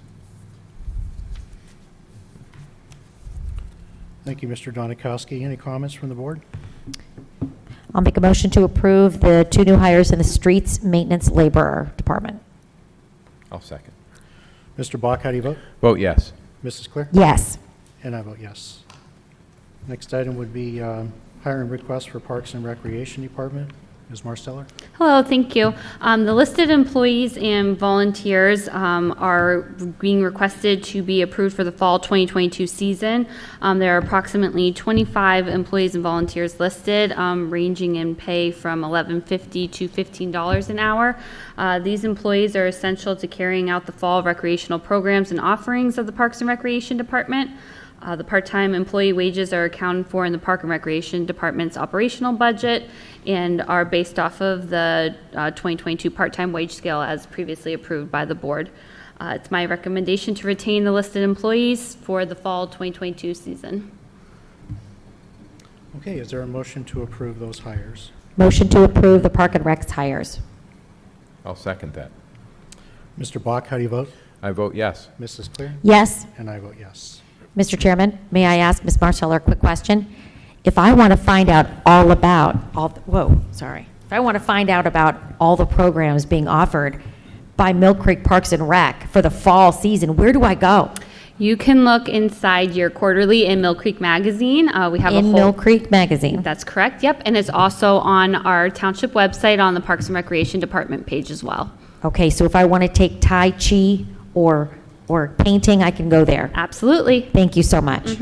A: Thank you, Mr. Donikowski. Any comments from the board?
C: I'll make a motion to approve the 2 new hires in the streets maintenance laborer department.
D: I'll second.
A: Mr. Bach, how do you vote?
D: Vote yes.
A: Mrs. Clear?
C: Yes.
A: And I vote yes. Next item would be hiring request for Parks and Recreation Department. Ms. Marsteller?
M: Hello, thank you. The listed employees and volunteers are being requested to be approved for the fall 2022 season. There are approximately 25 employees and volunteers listed, ranging in pay from $11.50 to $15 an hour. These employees are essential to carrying out the fall recreational programs and offerings of the Parks and Recreation Department. The part-time employee wages are accounted for in the Park and Recreation Department's operational budget and are based off of the 2022 part-time wage scale as previously approved by the board. It's my recommendation to retain the listed employees for the fall 2022 season.
A: Okay, is there a motion to approve those hires?
C: Motion to approve the Park and Recs hires.
D: I'll second that.
A: Mr. Bach, how do you vote?
D: I vote yes.
A: Mrs. Clear?
C: Yes.
A: And I vote yes.
C: Mr. Chairman, may I ask Ms. Marsteller a quick question? If I want to find out all about if I want to find out about all the programs being offered by Millcreek Parks and Rec for the fall season, where do I go?
M: You can look inside your quarterly in Millcreek Magazine. We have
C: In Millcreek Magazine.
M: That's correct, yep, and it's also on our township website on the Parks and Recreation Department page as well.
C: Okay, so if I want to take Tai Chi or painting, I can go there.
M: Absolutely.
C: Thank you so much.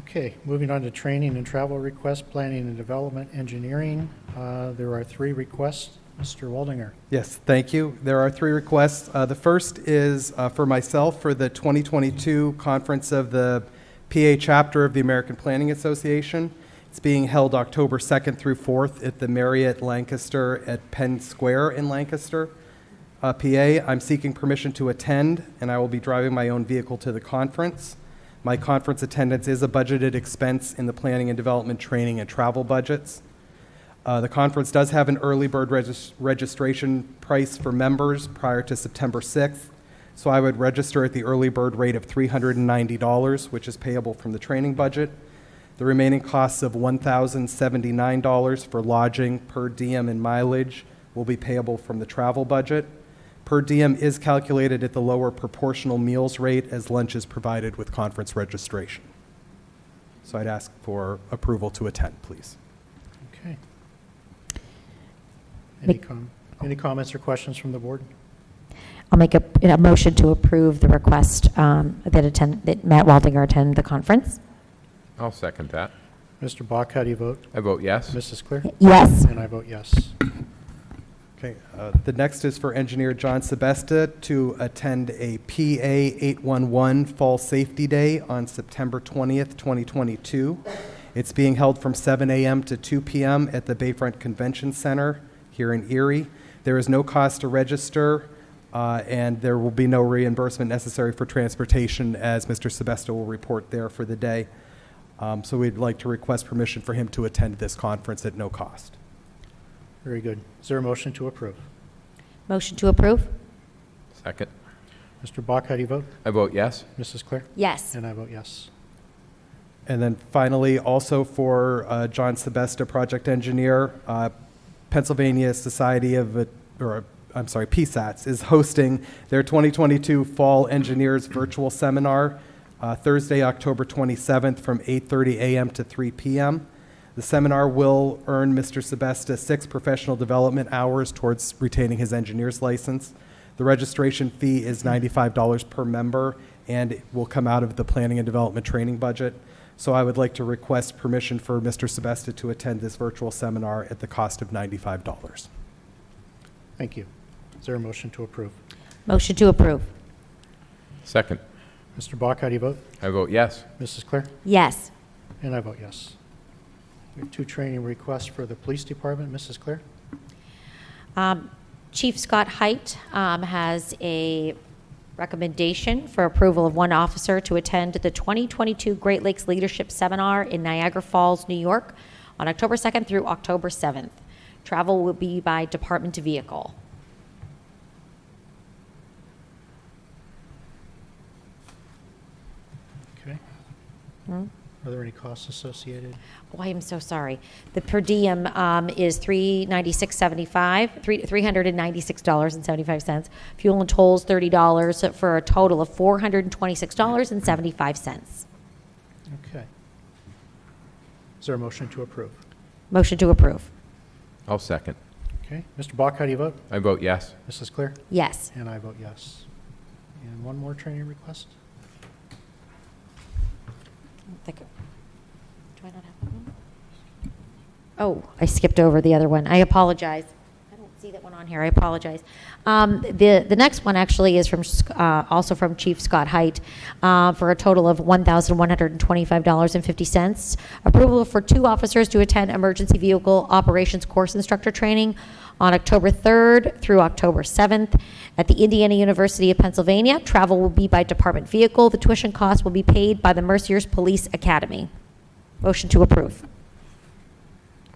A: Okay, moving on to training and travel requests, planning and development, engineering. There are 3 requests. Mr. Waldinger.
G: Yes, thank you. There are 3 requests. The first is for myself for the 2022 conference of the PA chapter of the American Planning Association. It's being held October 2nd through 4th at the Marriott Lancaster at Penn Square in Lancaster, PA. I'm seeking permission to attend, and I will be driving my own vehicle to the conference. My conference attendance is a budgeted expense in the planning and development, training, and travel budgets. The conference does have an early bird registration price for members prior to September 6th, so I would register at the early bird rate of $390, which is payable from the training budget. The remaining costs of $1,079 for lodging, per diem, and mileage will be payable from the travel budget. Per diem is calculated at the lower proportional meals rate as lunch is provided with conference registration. So I'd ask for approval to attend, please.
A: Okay. Any comments or questions from the board?
C: I'll make a motion to approve the request that Matt Waldinger attend the conference.
D: I'll second that.
A: Mr. Bach, how do you vote?
D: I vote yes.
A: Mrs. Clear?
C: Yes.
A: And I vote yes.
G: Okay, the next is for Engineer John Sebesta to attend a PA 811 Fall Safety Day on September 20th, 2022. It's being held from 7 a.m. to 2 p.m. at the Bayfront Convention Center here in Erie. There is no cost to register, and there will be no reimbursement necessary for transportation, as Mr. Sebesta will report there for the day. So we'd like to request permission for him to attend this conference at no cost.
A: Very good. Is there a motion to approve?
C: Motion to approve?
D: Second.
A: Mr. Bach, how do you vote?
D: I vote yes.
A: Mrs. Clear?
C: Yes.
A: And I vote yes.
G: And then finally, also for John Sebesta, project engineer, Pennsylvania Society of, PSATS is hosting their 2022 Fall Engineers Virtual Seminar Thursday, October 27th from 8:30 a.m. to 3 p.m. The seminar will earn Mr. Sebesta 6 professional development hours towards retaining his engineer's license. The registration fee is $95 per member, and it will come out of the planning and development training budget. So I would like to request permission for Mr. Sebesta to attend this virtual seminar at the cost of $95.
A: Thank you. Is there a motion to approve?
C: Motion to approve.
D: Second.
A: Mr. Bach, how do you vote?
D: I vote yes.
A: Mrs. Claire?
C: Yes.
A: And I vote yes. We have 2 training requests for the police department. Mrs. Claire?
C: Chief Scott Height has a recommendation for approval of 1 officer to attend the 2022 Great Lakes Leadership Seminar in Niagara Falls, New York, on October 2nd through October 7th. Travel will be by department vehicle.
A: Okay. Are there any costs associated?
C: Oh, I am so sorry. The per diem is $396.75. Fuel and tolls $30 for a total of $426.75.
A: Okay. Is there a motion to approve?
C: Motion to approve.
D: I'll second.
A: Okay. Mr. Bach, how do you vote?
D: I vote yes.
A: Mrs. Claire?
C: Yes.
A: And I vote yes. And one more training request?
C: Do I not have that one? Oh, I skipped over the other one. I apologize. I don't see that one on here. I apologize. The next one actually is from also from Chief Scott Height for a total of $1,125.50. Approval for 2 officers to attend emergency vehicle operations course instructor training on October 3rd through October 7th at the Indiana University of Pennsylvania. Travel will be by department vehicle. The tuition cost will be paid by the Merciers Police Academy. Motion to approve.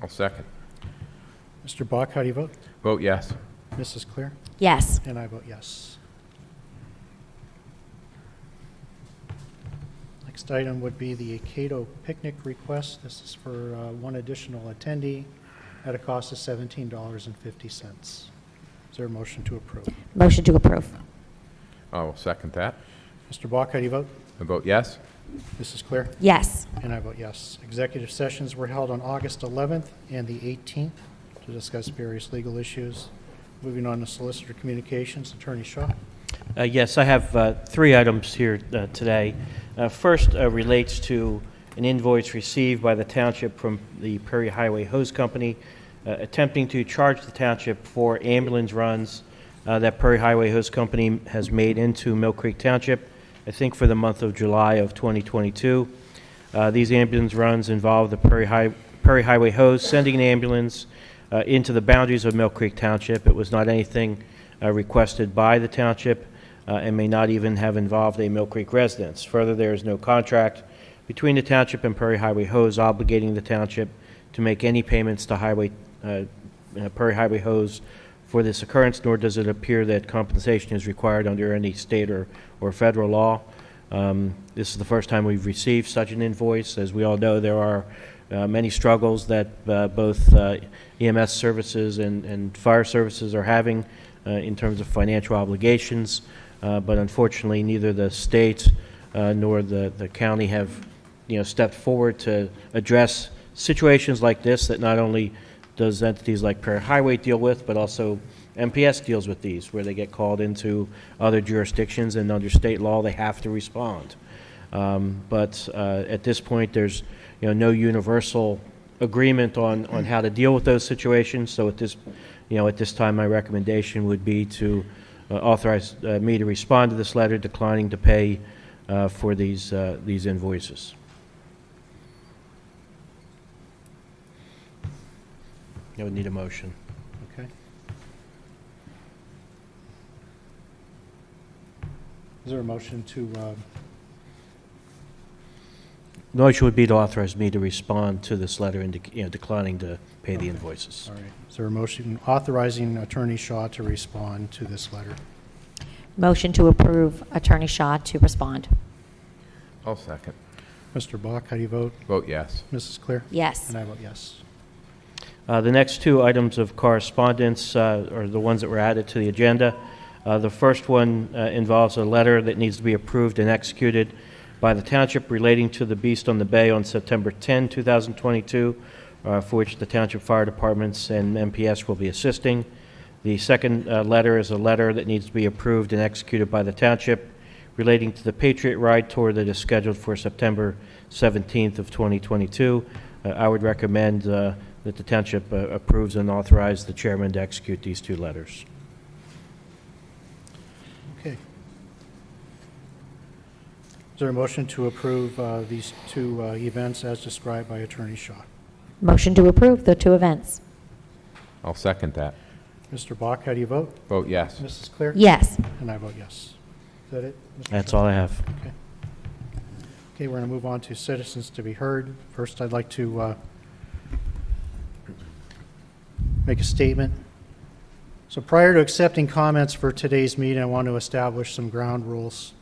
D: I'll second.
A: Mr. Bach, how do you vote?
D: Vote yes.
A: Mrs. Claire?
C: Yes.
A: And I vote yes. Next item would be the Cato picnic request. This is for 1 additional attendee at a cost of $17.50. Is there a motion to approve?
C: Motion to approve.
D: I will second that.
A: Mr. Bach, how do you vote?
D: I vote yes.
A: Mrs. Claire?
C: Yes.
A: And I vote yes. Executive sessions were held on August 11th and the 18th to discuss various legal issues. Moving on to solicitor communications, Attorney Shaw.
B: Yes, I have 3 items here today. First relates to an invoice received by the township from the Prairie Highway Hose Company attempting to charge the township for ambulance runs that Prairie Highway Hose Company has made into Millcreek Township, I think for the month of July of 2022. These ambulance runs involve the Prairie Highway Hose sending an ambulance into the boundaries of Millcreek Township. It was not anything requested by the township and may not even have involved a Millcreek residence. Further, there is no contract between the township and Prairie Highway Hose obligating the township to make any payments to Prairie Highway Hose for this occurrence, nor does it appear that compensation is required under any state or federal law. This is the first time we've received such an invoice. As we all know, there are many struggles that both EMS services and fire services are having in terms of financial obligations, but unfortunately neither the state nor the county have stepped forward to address situations like this that not only does entities like Prairie Highway deal with, but also MPS deals with these, where they get called into other jurisdictions and under state law they have to respond. But at this point there's no universal agreement on how to deal with those situations. So at this time my recommendation would be to authorize me to respond to this letter declining to pay for these invoices. I would need a motion.
A: Okay. Is there a motion to,
B: The motion would be to authorize me to respond to this letter and declining to pay the invoices.
A: all right, is there a motion authorizing Attorney Shaw to respond to this letter?
C: Motion to approve Attorney Shaw to respond.
D: I'll second.
A: Mr. Bach, how do you vote?
D: Vote yes.
A: Mrs. Claire?
C: Yes.
A: And I vote yes.
B: The next 2 items of correspondence are the ones that were added to the agenda. The first one involves a letter that needs to be approved and executed by the township relating to the Beast on the Bay on September 10, 2022, for which the township fire departments and MPS will be assisting. The second letter is a letter that needs to be approved and executed by the township relating to the Patriot Ride Tour that is scheduled for September 17th of 2022. I would recommend that the township approves and authorize the chairman to execute these two letters.
A: Okay. Is there a motion to approve these two events as described by Attorney Shaw?
C: Motion to approve the two events.
D: I'll second that.
A: Mr. Bach, how do you vote?
D: Vote yes.
A: Mrs. Clear?
C: Yes.
A: And I vote yes. Is that it? Mr.
B: That's
A: Shaw?
B: all I have.
A: Okay. Okay, we're going to move on to citizens to be heard. First, I'd like to make a statement. So prior to accepting comments for today's meeting, I want to establish some ground rules.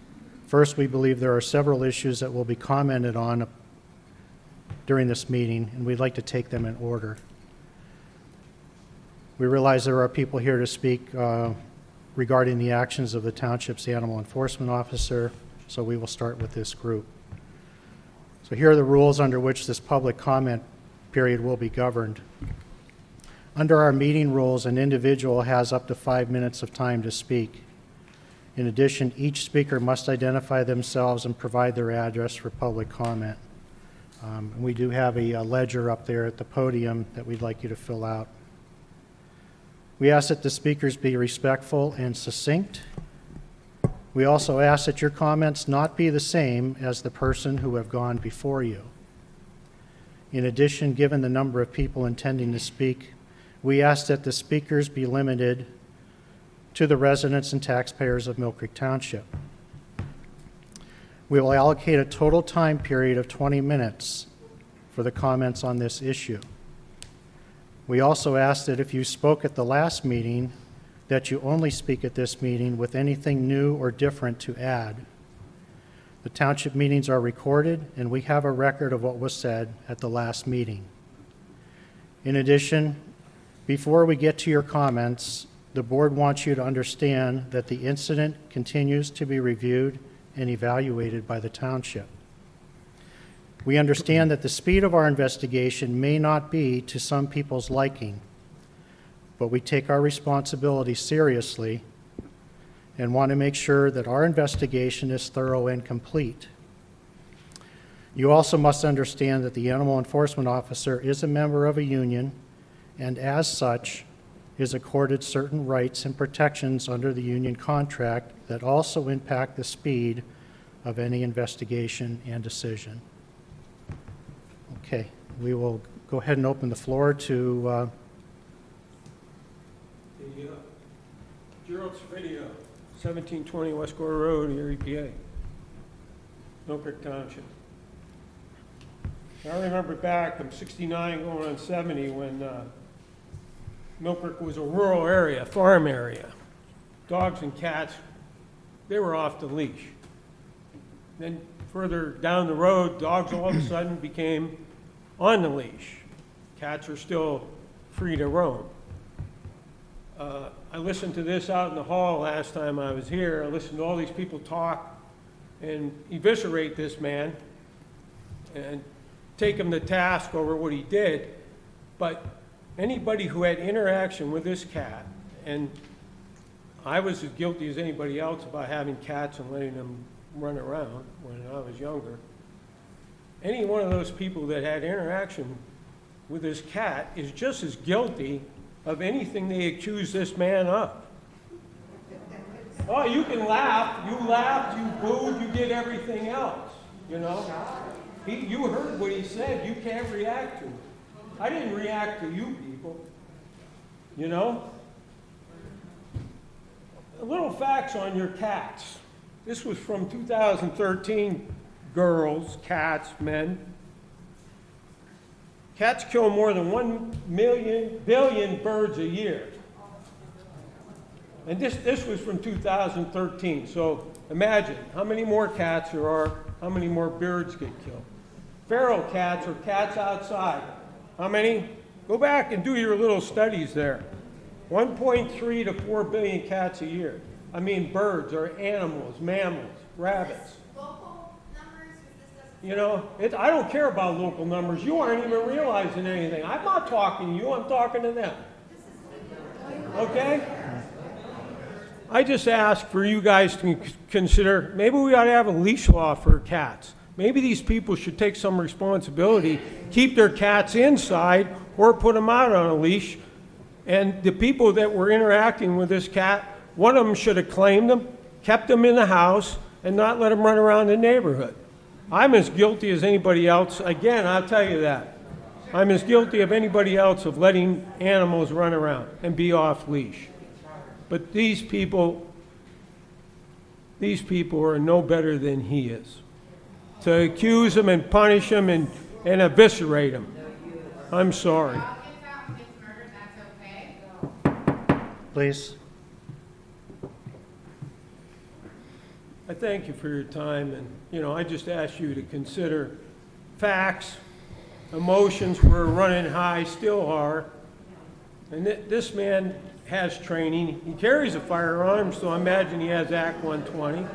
A: First, we believe there are several issues that will be commented on during this meeting, and we'd like to take them in order. We realize there are people here to speak regarding the actions of the township's animal enforcement officer, so we will start with this group. So here are the rules under which this public comment period will be governed. Under our meeting rules, an individual has up to 5 minutes of time to speak. In addition, each speaker must identify themselves and provide their address for public comment. We do have a ledger up there at the podium that we'd like you to fill out. We ask that the speakers be respectful and succinct. We also ask that your comments not be the same as the person who have gone before you. In addition, given the number of people intending to speak, we ask that the speakers be limited to the residents and taxpayers of Millcreek Township. We will allocate a total time period of 20 minutes for the comments on this issue. We also ask that if you spoke at the last meeting, that you only speak at this meeting with anything new or different to add. The township meetings are recorded, and we have a record of what was said at the last meeting. In addition, before we get to your comments, the board wants you to understand that the incident continues to be reviewed and evaluated by the township. We understand that the speed of our investigation may not be to some people's liking, but we take our responsibility seriously and want to make sure that our investigation is thorough and complete. You also must understand that the animal enforcement officer is a member of a union and as such is accorded certain rights and protections under the union contract that also impact the speed of any investigation and decision. Okay, we will go ahead and open the floor to
N: Gerald Svidio, 1720 West Gore Road, Erie, PA, Millcreek Township. I remember back, I'm 69 going on 70, when Millcreek was a rural area, farm area. Dogs and cats, they were off the leash. Then further down the road, dogs all of a sudden became on the leash. Cats are still free to roam. I listened to this out in the hall last time I was here. I listened to all these people talk and eviscerate this man and take him to task over what he did. But anybody who had interaction with this cat, and I was as guilty as anybody else about having cats and letting them run around when I was younger. Any one of those people that had interaction with this cat is just as guilty of anything they accuse this man of. Oh, you can laugh. You laughed, you booed, you did everything else, you know? You heard what he said. You can't react to it. I didn't react to you people, you know? A little facts on your cats. This was from 2013, girls, cats, men. Cats kill more than 1 billion birds a year. And this was from 2013, so imagine how many more cats there are, how many more birds get killed. Feral cats or cats outside, how many? Go back and do your little studies there. 1.3 to 4 billion cats a year. I mean birds or animals, mammals, rabbits. You know, I don't care about local numbers. You aren't even realizing anything. I'm not talking to you, I'm talking to them. Okay? I just ask for you guys to consider, maybe we ought to have a leash law for cats. Maybe these people should take some responsibility, keep their cats inside, or put them out on a leash. And the people that were interacting with this cat, one of them should have claimed them, kept them in the house, and not let them run around the neighborhood. I'm as guilty as anybody else. Again, I'll tell you that. I'm as guilty of anybody else of letting animals run around and be off leash. But these people are no better than he is. To accuse him and punish him and eviscerate him. I'm sorry.
B: Please.
N: I thank you for your time, and, I just ask you to consider facts. Emotions were running high, still are. And this man has training. He carries a firearm, so I imagine he has Act 120.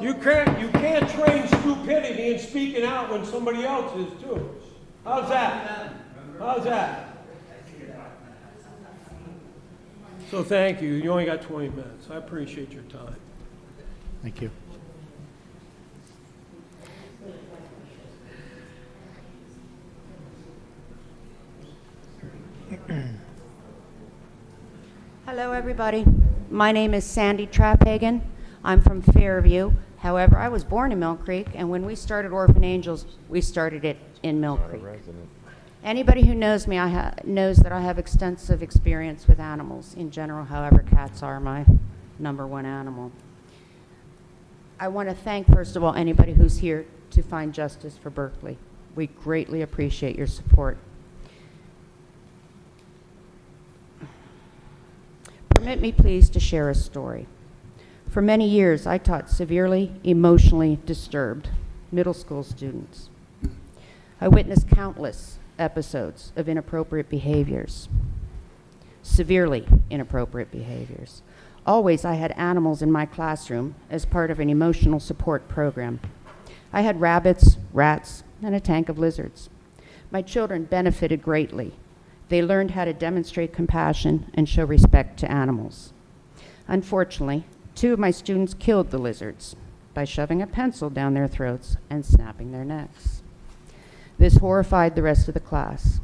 N: You can't train stupidity and speaking out when somebody else is too. How's that? How's that? So thank you. You only got 20 minutes. I appreciate your time.
B: Thank you.
O: Hello, everybody. My name is Sandy Traphagen. I'm from Fairview. However, I was born in Millcreek, and when we started Orphan Angels, we started it in Millcreek. Anybody who knows me knows that I have extensive experience with animals in general. However, cats are my #1 animal. I want to thank, first of all, anybody who's here to find justice for Berkeley. We greatly appreciate your support. Permit me, please, to share a story. For many years, I taught severely emotionally disturbed middle school students. I witnessed countless episodes of inappropriate behaviors, severely inappropriate behaviors. Always, I had animals in my classroom as part of an emotional support program. I had rabbits, rats, and a tank of lizards. My children benefited greatly. They learned how to demonstrate compassion and show respect to animals. Unfortunately, 2 of my students killed the lizards by shoving a pencil down their throats and snapping their necks. This horrified the rest of the class.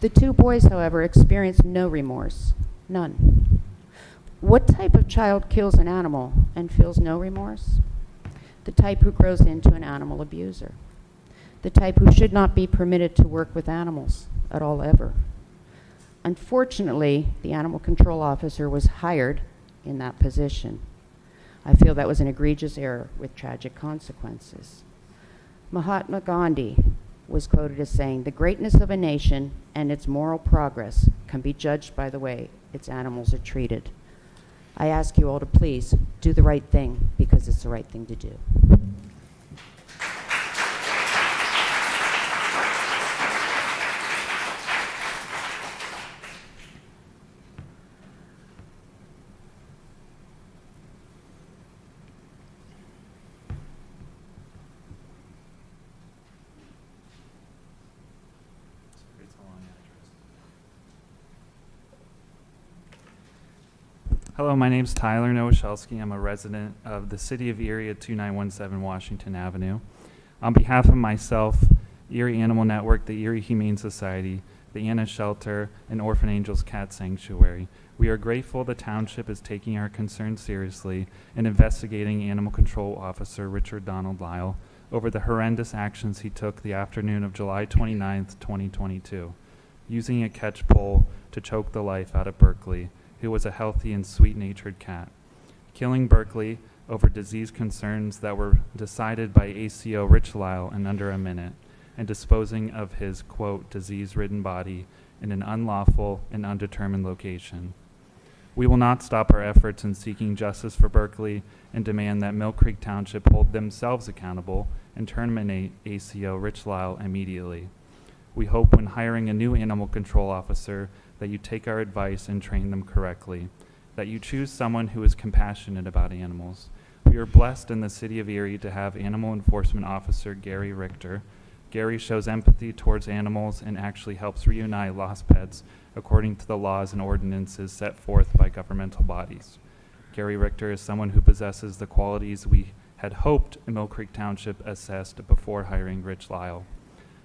O: The 2 boys, however, experienced no remorse, none. What type of child kills an animal and feels no remorse? The type who grows into an animal abuser. The type who should not be permitted to work with animals at all ever. Unfortunately, the animal control officer was hired in that position. I feel that was an egregious error with tragic consequences. Mahatma Gandhi was quoted as saying, "The greatness of a nation and its moral progress can be judged by the way its animals are treated." I ask you all to please do the right thing because it's the right thing to do.
P: Hello, my name's Tyler Nowoshelski. I'm a resident of the City of Erie at 2917 Washington Avenue. On behalf of myself, Erie Animal Network, the Erie Humane Society, the Anna Shelter, and Orphan Angels Cat Sanctuary, we are grateful the township is taking our concerns seriously and investigating Animal Control Officer Richard Donald Lyle over the horrendous actions he took the afternoon of July 29th, 2022, using a catch pole to choke the life out of Berkeley, who was a healthy and sweet-natured cat, killing Berkeley over disease concerns that were decided by ACO Rich Lyle in under a minute, and disposing of his, quote, disease-ridden body in an unlawful and undetermined location. We will not stop our efforts in seeking justice for Berkeley and demand that Millcreek Township hold themselves accountable and terminate ACO Rich Lyle immediately. We hope when hiring a new animal control officer that you take our advice and train them correctly, that you choose someone who is compassionate about animals. We are blessed in the City of Erie to have Animal Enforcement Officer Gary Richter. Gary shows empathy towards animals and actually helps reunite lost pets according to the laws and ordinances set forth by governmental bodies. Gary Richter is someone who possesses the qualities we had hoped Millcreek Township assessed before hiring Rich Lyle.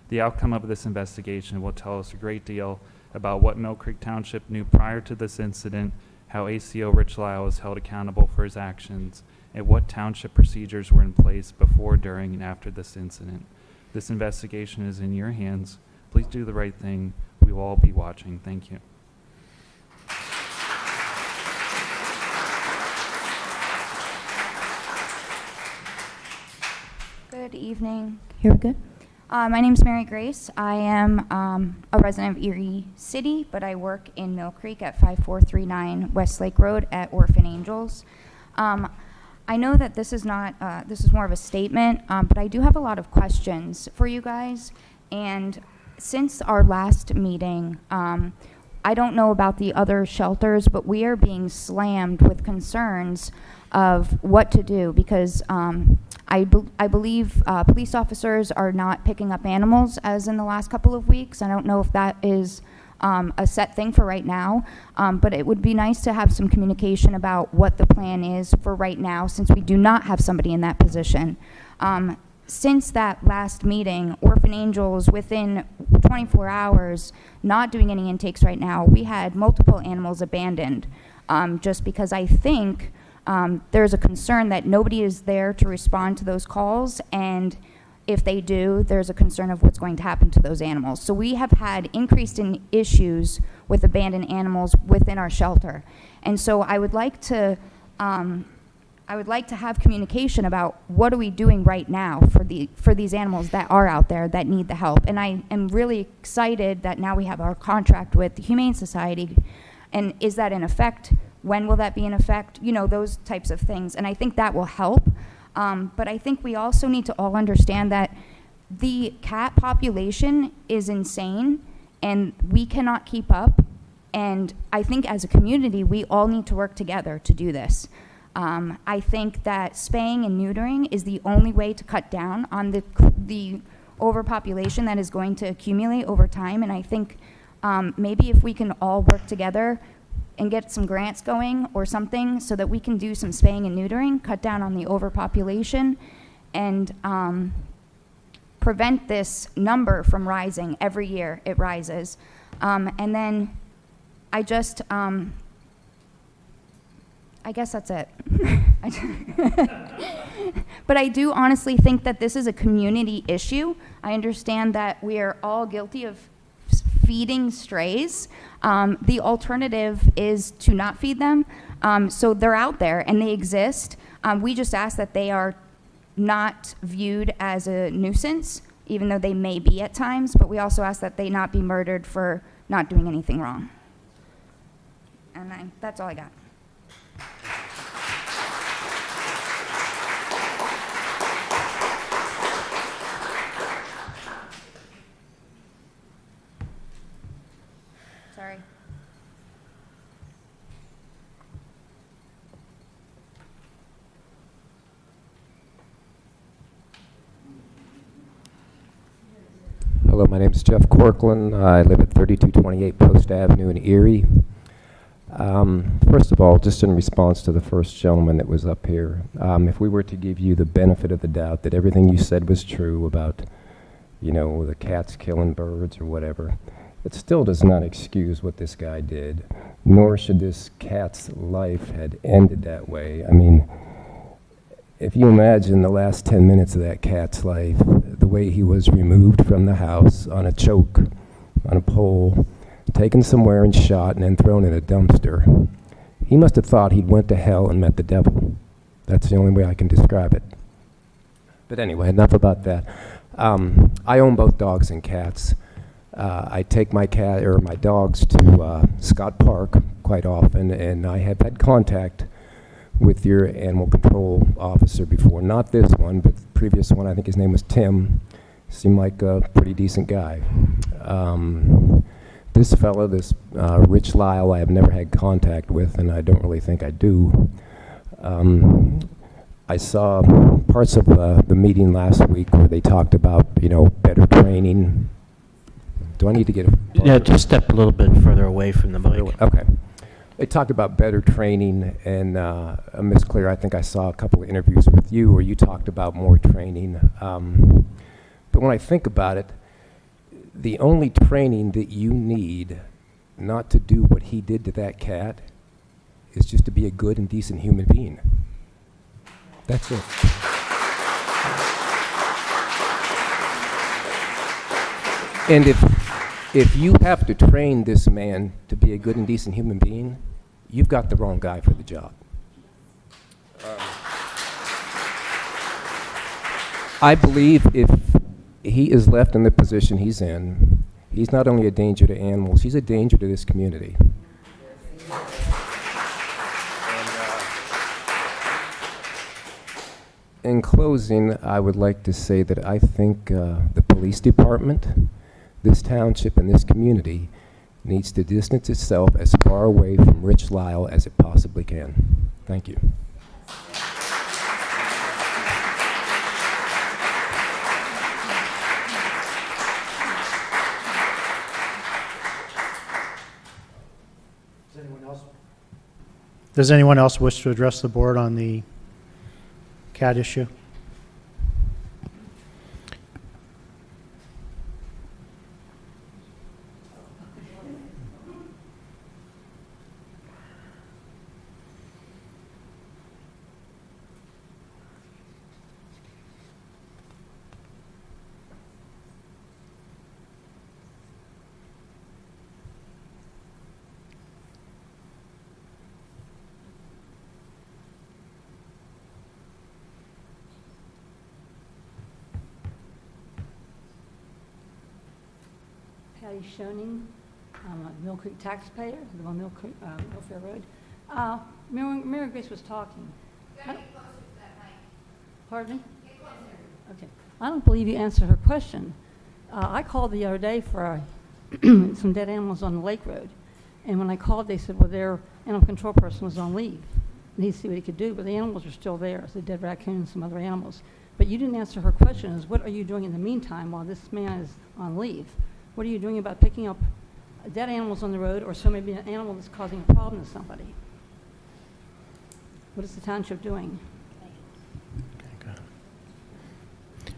P: The outcome of this investigation will tell us a great deal about what Millcreek Township knew prior to this incident, how ACO Rich Lyle was held accountable for his actions, and what township procedures were in place before, during, and after this incident. This investigation is in your hands. Please do the right thing. We will all be watching. Thank you.
K: Good evening. Here we good? My name is Mary Grace. I am a resident of Erie City, but I work in Millcreek at 5439 Westlake Road at Orphan Angels. I know that this is not, this is more of a statement, but I do have a lot of questions for you guys. And since our last meeting, I don't know about the other shelters, but we are being slammed with concerns of what to do because I believe police officers are not picking up animals as in the last couple of weeks. I don't know if that is a set thing for right now, but it would be nice to have some communication about what the plan is for right now since we do not have somebody in that position. Since that last meeting, Orphan Angels, within 24 hours, not doing any intakes right now, we had multiple animals abandoned just because I think there's a concern that nobody is there to respond to those calls, and if they do, there's a concern of what's going to happen to those animals. So we have had increased in issues with abandoned animals within our shelter. And so I would like to have communication about what are we doing right now for these animals that are out there that need the help. And I am really excited that now we have our contract with the Humane Society. And is that in effect? When will that be in effect? You know, those types of things. And I think that will help. But I think we also need to all understand that the cat population is insane and we cannot keep up. And I think as a community, we all need to work together to do this. I think that spaying and neutering is the only way to cut down on the overpopulation that is going to accumulate over time. And I think maybe if we can all work together and get some grants going or something so that we can do some spaying and neutering, cut down on the overpopulation, and prevent this number from rising. Every year it rises. And then I just, I guess that's it. But I do honestly think that this is a community issue. I understand that we are all guilty of feeding strays. The alternative is to not feed them. So they're out there and they exist. We just ask that they are not viewed as a nuisance, even though they may be at times, but we also ask that they not be murdered for not doing anything wrong. And that's all I got. Sorry.
Q: Hello, my name is Jeff Corkland. I live at 3228 Post Avenue in Erie. First of all, just in response to the first gentleman that was up here, if we were to give you the benefit of the doubt that everything you said was true about, you know, the cats killing birds or whatever, it still does not excuse what this guy did, nor should this cat's life had ended that way. I mean, if you imagine the last 10 minutes of that cat's life, the way he was removed from the house on a choke, on a pole, taken somewhere and shot and then thrown in a dumpster, he must have thought he'd went to hell and met the devil. That's the only way I can describe it. But anyway, enough about that. I own both dogs and cats. I take my dogs to Scott Park quite often, and I have had contact with your animal control officer before. Not this one, but the previous one. I think his name was Tim. Seemed like a pretty decent guy. This fellow, this Rich Lyle, I have never had contact with, and I don't really think I do. I saw parts of the meeting last week where they talked about, better training. Do I need to get a...
B: Yeah, just step a little bit further away from the mic.
Q: Okay. They talked about better training, and Ms. Clear, I think I saw a couple of interviews with you where you talked about more training. But when I think about it, the only training that you need not to do what he did to that cat is just to be a good and decent human being. That's it. And if you have to train this man to be a good and decent human being, you've got the wrong guy for the job. I believe if he is left in the position he's in, he's not only a danger to animals, he's a danger to this community. In closing, I would like to say that I think the police department, this township, and this community needs to distance itself as far away from Rich Lyle as it possibly can. Thank you.
A: Does anyone else wish to address the board on the cat issue?
R: Patty Schoening. I'm a Millcreek taxpayer, live on Millcreek, Millfair Road. Mary Grace was talking. Pardon me? Okay. I don't believe you answered her question. I called the other day for some dead animals on the Lake Road. And when I called, they said, well, their animal control person was on leave. And he'd see what he could do, but the animals are still there. It's a dead raccoon and some other animals. But you didn't answer her question, is what are you doing in the meantime while this man is on leave? What are you doing about picking up dead animals on the road, or so maybe an animal that's causing a problem to somebody? What is the township doing?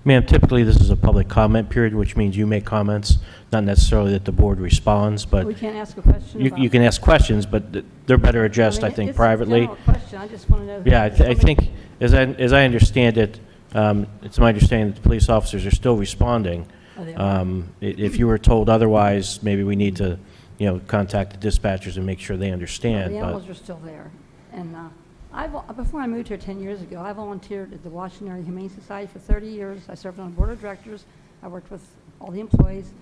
B: Ma'am, typically this is a public comment period, which means you make comments, not necessarily that the board responds, but
R: We can't ask a question
B: you can ask questions, but they're better addressed, I think,
R: it's
B: privately.
R: a general question. I just want to know.
B: Yeah, I think, as I understand it, it's my understanding that the police officers are still responding.
R: Oh, they are.
B: If you were told otherwise, maybe we need to, contact the dispatchers and make sure they understand.
R: The
B: but
R: animals are still there. And before I moved here 10 years ago, I volunteered at the Washington Area Humane Society for 30 years. I served on the board of directors. I worked with all the employees.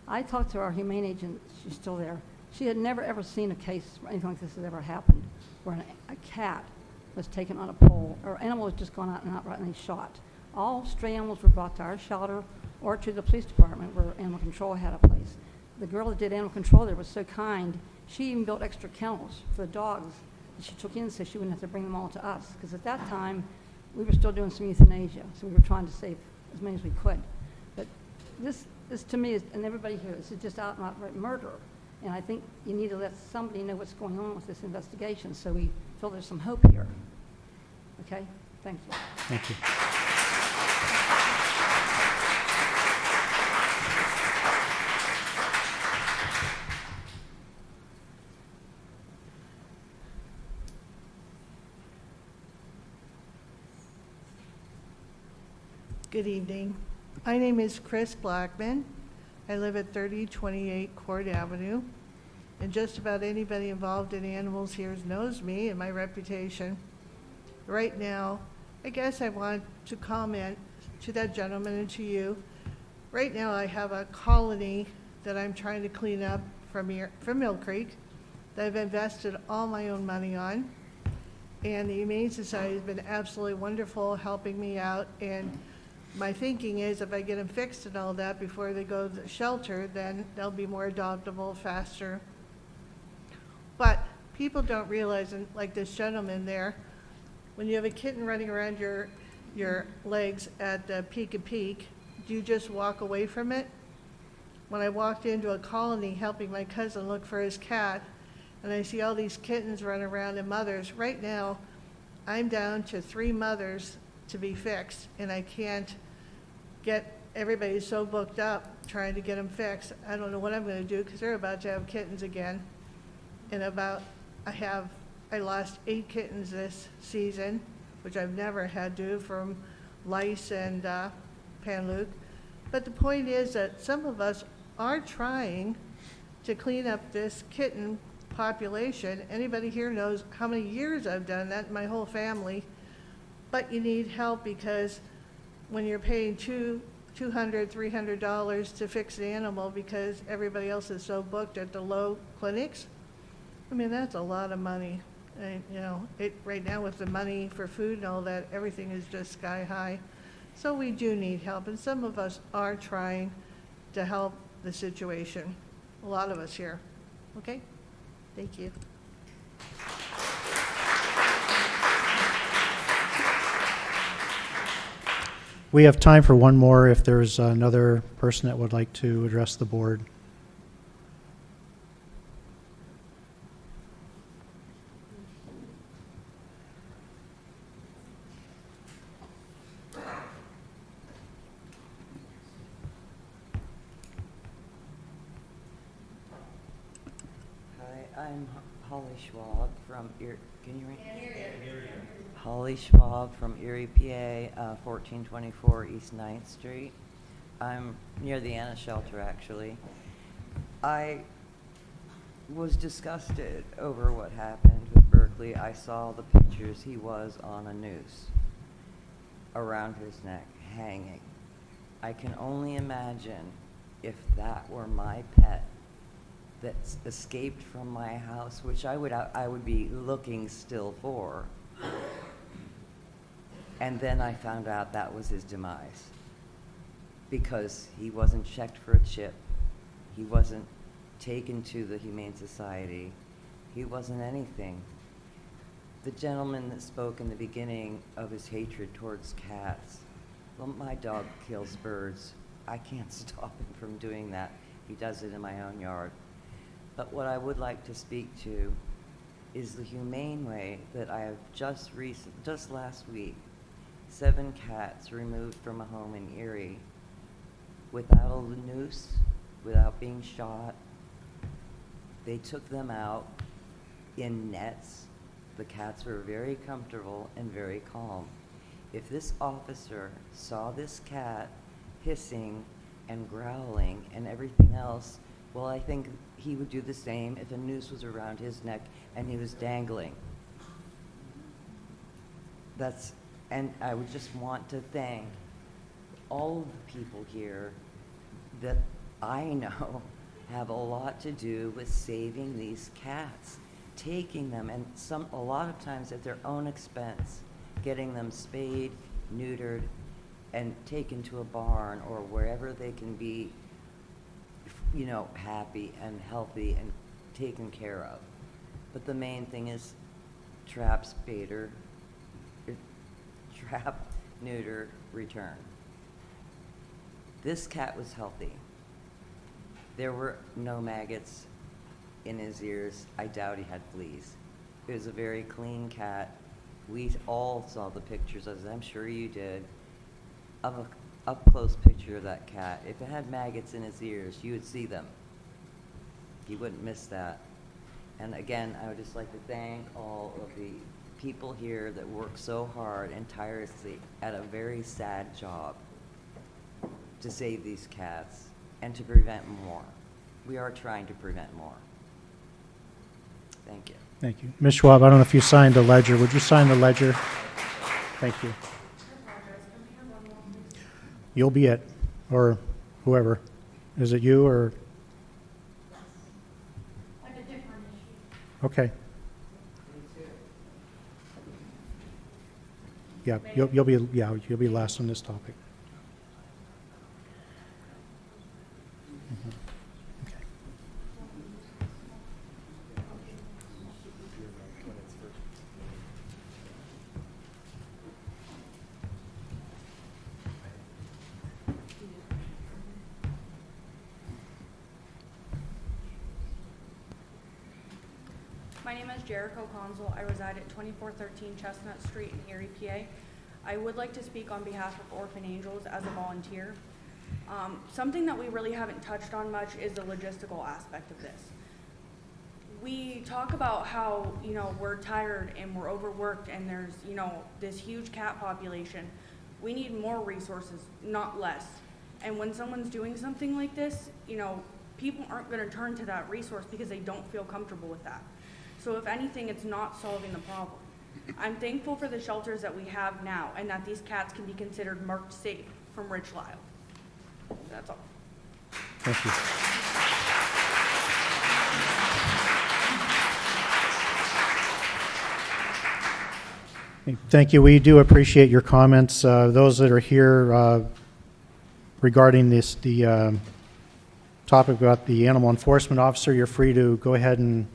R: I talked to our humane agent. She's still there. She had never, ever seen a case where anything like this had ever happened, where a cat was taken on a pole, or animal was just gone out and outrightly shot. All stray animals were brought to our shelter or to the police department where animal control had a place. The girl that did animal control there was so kind, she even built extra kennels for the dogs that she took in so she wouldn't have to bring them all to us. Because at that time, we were still doing some euthanasia, so we were trying to save as many as we could. But this to me, and everybody here, this is just outright murder. And I think you need to let somebody know what's going on with this investigation so we feel there's some hope here. Okay? Thank you.
A: Thank you.
S: Good evening. My name is Chris Blackman. I live at 3028 Court Avenue. And just about anybody involved in animals here knows me and my reputation. Right now, I guess I want to comment to that gentleman and to you. Right now, I have a colony that I'm trying to clean up from Millcreek that I've invested all my own money on. And the Humane Society has been absolutely wonderful helping me out. And my thinking is if I get them fixed and all that before they go to the shelter, then they'll be more adoptable faster. But people don't realize, and like this gentleman there, when you have a kitten running around your legs at peak and peak, do you just walk away from it? When I walked into a colony helping my cousin look for his cat, and I see all these kittens running around and mothers, right now, I'm down to 3 mothers to be fixed, and I can't get, everybody's so booked up trying to get them fixed. I don't know what I'm gonna do, because they're about to have kittens again. And I lost 8 kittens this season, which I've never had to, from lice and Panluke. But the point is that some of us are trying to clean up this kitten population. Anybody here knows how many years I've done that, my whole family. But you need help, because when you're paying $200, $300 to fix the animal because everybody else is so booked at the low clinics, I mean, that's a lot of money. And, you know, right now with the money for food and all that, everything is just sky high. So we do need help, and some of us are trying to help the situation. A lot of us here. Okay? Thank you.
T: We have time for one more if there's another person that would like to address the board.
U: I'm Holly Schwab from Erie. Can you read? Erie. Holly Schwab from Erie, PA, 1424 East 9th Street. I'm near the Anna shelter, actually. I was disgusted over what happened with Berkeley. I saw the pictures. He was on a noose around his neck, hanging. I can only imagine if that were my pet that escaped from my house, which I would be looking still for. And then I found out that was his demise, because he wasn't checked for a chip. He wasn't taken to the Humane Society. He wasn't anything. The gentleman that spoke in the beginning of his hatred towards cats, well, my dog kills birds. I can't stop him from doing that. He does it in my own yard. But what I would like to speak to is the humane way that I have just last week, 7 cats removed from a home in Erie without a noose, without being shot. They took them out in nets. The cats were very comfortable and very calm. If this officer saw this cat hissing and growling and everything else, well, I think he would do the same if a noose was around his neck and he was dangling. And I would just want to thank all of the people here that I know have a lot to do with saving these cats, taking them, and a lot of times at their own expense, getting them spayed, neutered, and taken to a barn or wherever they can be, you know, happy and healthy and taken care of. But the main thing is trap, neuter, return. This cat was healthy. There were no maggots in his ears. I doubt he had fleas. It was a very clean cat. We all saw the pictures, as I'm sure you did, of a up-close picture of that cat. If it had maggots in his ears, you would see them. You wouldn't miss that. And again, I would just like to thank all of the people here that work so hard and tirelessly at a very sad job to save these cats and to prevent more. We are trying to prevent more. Thank you.
T: Thank you. Ms. Schwab, I don't know if you signed the ledger. Would you sign the ledger? Thank you. You'll be it, or whoever. Is it you or?
R: Like a different issue.
T: Okay. Yeah, you'll be last on this topic. Okay.
E: My name is Jericho Consul. I reside at 2413 Chestnut Street in Erie, PA. I would like to speak on behalf of Orphan Angels as a volunteer. Something that we really haven't touched on much is the logistical aspect of this. We talk about how, we're tired and we're overworked and there's, this huge cat population. We need more resources, not less. And when someone's doing something like this, people aren't going to turn to that resource because they don't feel comfortable with that. So if anything, it's not solving the problem. I'm thankful for the shelters that we have now and that these cats can be considered marked safe from Rich Lyle. That's all.
T: Thank you. Thank you. We do appreciate your comments. Those that are here regarding the topic about the animal enforcement officer, you're free to go ahead and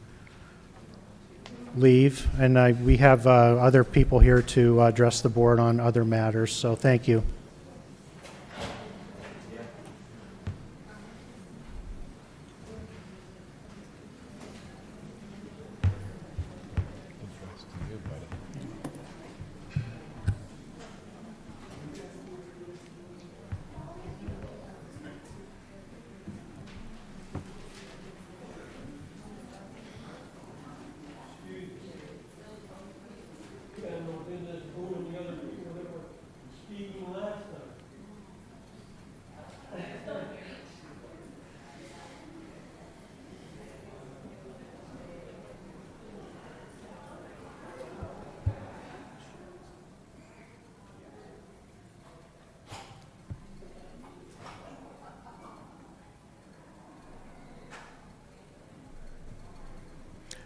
T: leave. And we have other people here to address the board on other matters, so thank you.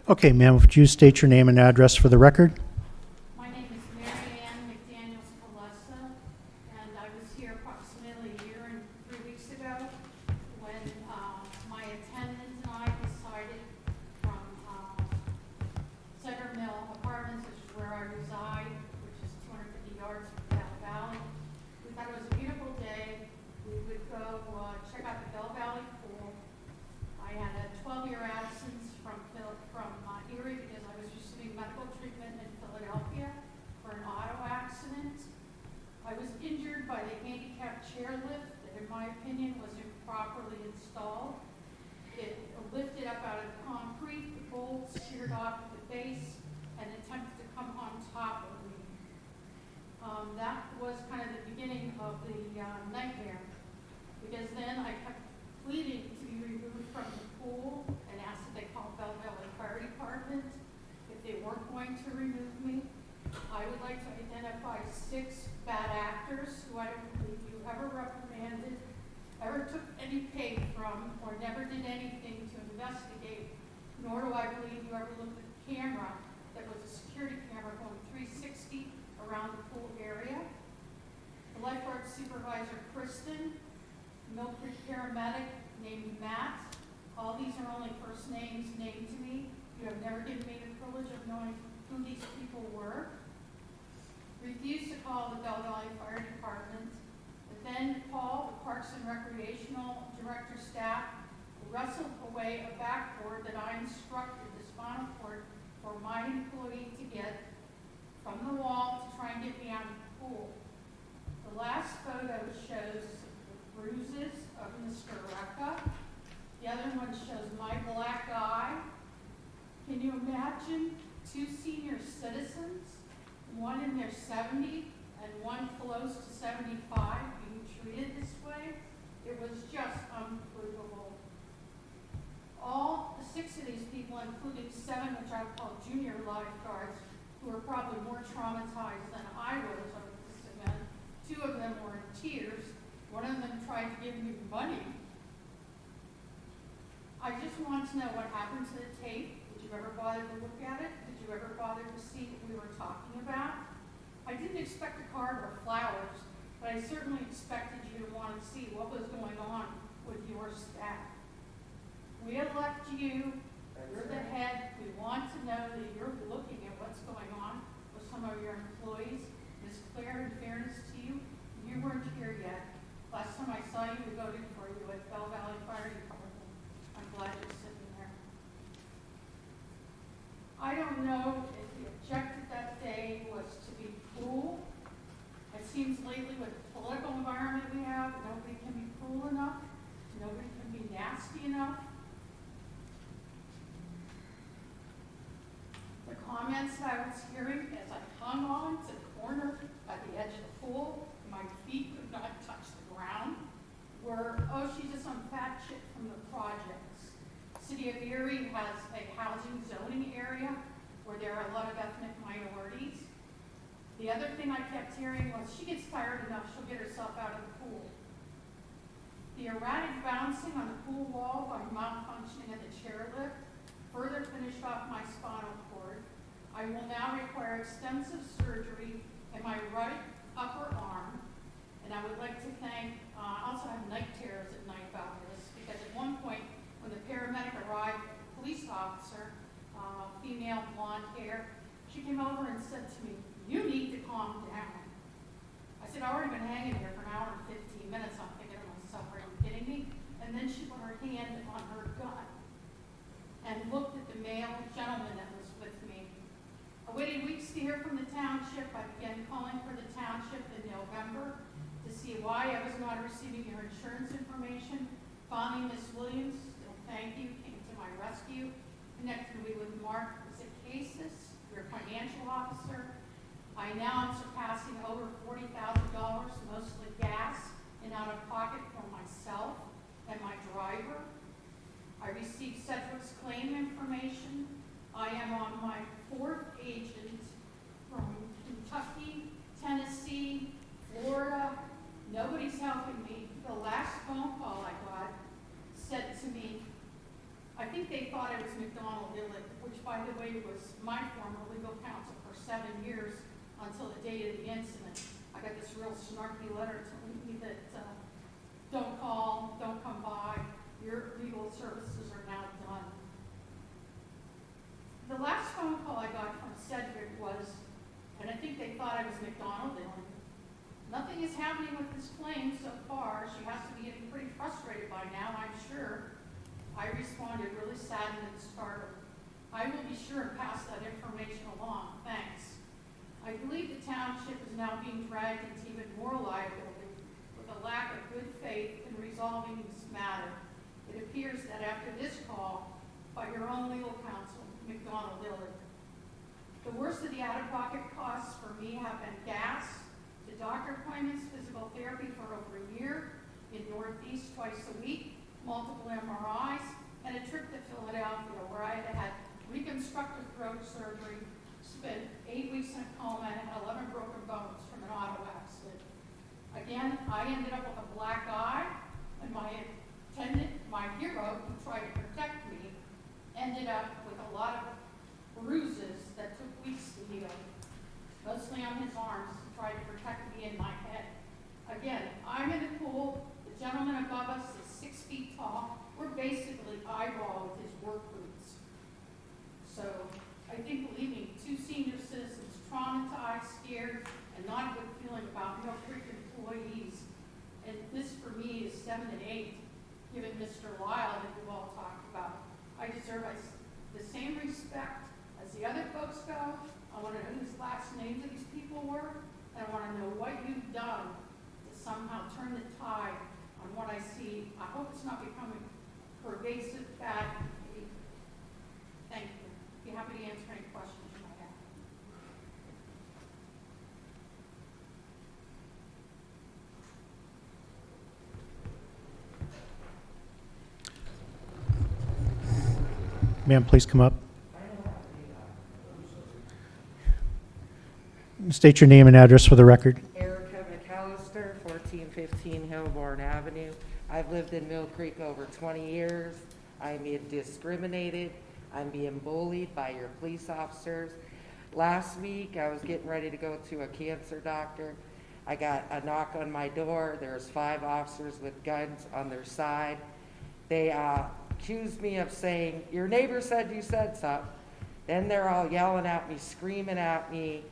T: Okay, ma'am, would you state your name and address for the record?
V: My name is Mary Ann McDaniels Palessa, and I was here approximately a year and 3 weeks ago when my attendant and I decided from Cedar Mill Apartments, which is where I reside, which is 250 yards from Bell Valley. We thought it was a beautiful day. We would go check out the Bell Valley pool. I had a 12-year absence from Erie because I was receiving medical treatment in Philadelphia for an auto accident. I was injured by the handicap chairlift that, in my opinion, was improperly installed. It lifted up out of the concrete, the bolts sheared off at the base, and attempted to come on top of me. That was kind of the beginning of the nightmare, because then I kept pleading to be removed from the pool and asked if they call Bell Valley Fire Department if they weren't going to remove me. I would like to identify 6 bad actors who I don't believe you ever reprimanded, ever took any pay from, or never did anything to investigate, nor do I believe you ever looked at the camera that was a security camera going 360 around the pool area. The lifeguard supervisor, Kristen, Millcreek paramedic named Matt. All these are only first names named to me. You have never given me the privilege of knowing who these people were. Refused to call the Bell Valley Fire Department, but then called the Parks and Recreational Director staff, who wrestled away a backboard that I instructed the spinal cord for my employee to get from the wall to try and get me out of the pool. The last photo shows the bruises of Mr. Recca. The other one shows my black eye. Can you imagine 2 senior citizens, one in their 70s and one close to 75, being treated this way? It was just unbelievable. All 6 of these people, including 7, which I would call junior lifeguards, who were probably more traumatized than I was over this event. 2 of them were in tears. One of them tried to give me money. I just want to know what happened to the tape. Did you ever bother to look at it? Did you ever bother to see what we were talking about? I didn't expect a card or flowers, but I certainly expected you to want to see what was going on with your staff. We elect you. You're the head. We want to know that you're looking at what's going on with some of your employees. Ms. Claire, in fairness to you, you weren't here yet. Last time I saw you, we voted for you at Bell Valley Fire Department. I'm glad you're sitting there. I don't know if the objective that day was to be cruel. It seems lately with the political environment we have, nobody can be cruel enough, nobody can be nasty enough. The comments that I was hearing as I hung on to the corner at the edge of the pool, my feet could not touch the ground, were, oh, she's just some fat chick from the projects. City of Erie has a housing zoning area where there are a lot of ethnic minorities. The other thing I kept hearing was, she gets tired enough, she'll get herself out of the pool. The erratic bouncing on the pool wall by malfunctioning of the chairlift further finished off my spinal cord. I will now require extensive surgery in my right upper arm. And I would like to thank, I also have night terrors at night about this, because at one point when the paramedic arrived, the police officer, female, blonde hair, she came over and said to me, "You need to calm down." I said, "I've already been hanging here for an hour and 15 minutes. I'm thinking to myself, are you kidding me?" And then she put her hand on her gun and looked at the male gentleman that was with me. I waited weeks to hear from the township. I began calling for the township in November to see why I was not receiving your insurance information. Finally, Ms. Williams, still thank you, came to my rescue, connected me with Mark Cases, your financial officer. I now am surpassing over $40,000, mostly gas and out of pocket for myself and my driver. I received Sedgwick's claim information. I am on my 4th agent from Kentucky, Tennessee, Florida. Nobody's helping me. The last phone call I got said to me, I think they thought I was McDonald Dillard, which, by the way, was my former legal counsel for 7 years until the date of the incident. I got this real snarky letter telling me that don't call, don't come by, your legal services are now done. The last phone call I got from Cedric was, and I think they thought I was McDonald Dillard, nothing is happening with this claim so far. She has to be getting pretty frustrated by now, I'm sure. I responded really saddened and startled. I will be sure and pass that information along. Thanks. I believe the township is now being dragged into even more liability with a lack of good faith in resolving this matter. It appears that after this call by your own legal counsel, McDonald Dillard, the worst of the out-of-pocket costs for me have been gas, the doctor appointments, physical therapy for over a year, in Northeast twice a week, multiple MRIs, and a trip to Philadelphia where I had reconstructive throat surgery, spent 8 weeks in a coma, and had 11 broken bones from an auto accident. Again, I ended up with a black eye, and my attendant, my hero, who tried to protect me, ended up with a lot of bruises that took weeks to heal, mostly on his arms, to try to protect me in my head. Again, I'm in the pool. The gentleman above us is 6 feet tall. We're basically eyeball with his work boots. So I think, believe me, 2 senior citizens traumatized, scared, and not a good feeling about Millcreek employees. And this for me is 7 and 8, given Mr. Lyle that you've all talked about. I deserve the same respect as the other folks go. I want to know whose last names of these people were, and I want to know what you've done to somehow turn the tide on what I see. I hope it's not becoming pervasive bad behavior. Thank you. Be happy to answer any questions you might have.
T: Ma'am, please come up. State your name and address for the record.
H: Erica McAllister, 1415 Hillborn Avenue. I've lived in Millcreek over 20 years. I'm being discriminated. I'm being bullied by your police officers. Last week, I was getting ready to go to a cancer doctor. I got a knock on my door. There's 5 officers with guns on their side. They accused me of saying, your neighbor said you said something. Then they're all yelling at me, screaming at me,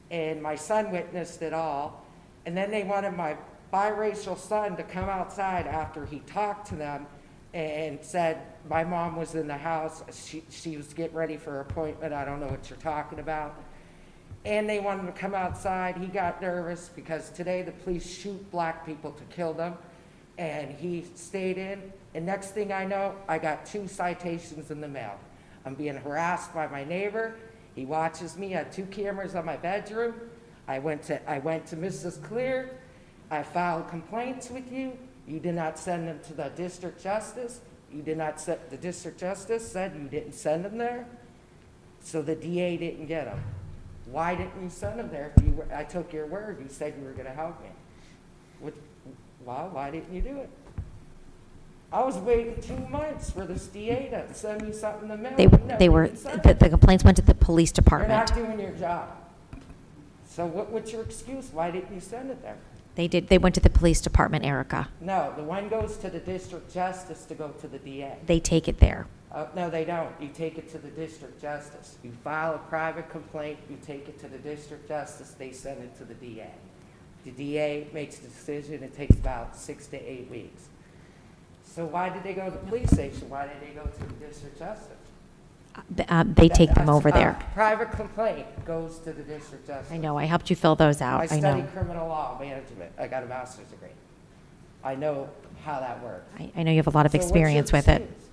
H: and my son witnessed it all. And then they wanted my biracial son to come outside after he talked to them and said my mom was in the house. She was getting ready for her appointment. I don't know what you're talking about. And they wanted to come outside. He got nervous because today the police shoot black people to kill them. And he stayed in. And next thing I know, I got 2 citations in the mail. I'm being harassed by my neighbor. He watches me. I had 2 cameras on my bedroom. I went to Mrs. Clear. I filed complaints with you. You did not send them to the district justice. The district justice said you didn't send them there. So the DA didn't get them. Why didn't you send them there? I took your word. You said you were going to help me. Why didn't you do it? I was waiting 2 months for this DA to send me something in the mail.
C: The complaints went to the police
H: You're
C: department.
H: not doing your job. So what's your excuse? Why didn't you send it there?
C: They went to the police department, Erica.
H: No, the one goes to the district justice to go to the DA.
C: They take it there.
H: No, they don't. You take it to the district justice. You file a private complaint, you take it to the district justice, they send it to the DA. The DA makes the decision. It takes about 6 to 8 weeks. So why did they go to the police station? Why did they go to the district justice?
C: They take them over there.
H: Private complaint goes to the district justice.
C: I know. I helped you fill those out.
H: I
C: I know.
H: studied criminal law management. I got a master's degree. I know how that works.
C: I know you have a lot of
H: So what's
C: experience
H: your
C: with it.
H: excuse?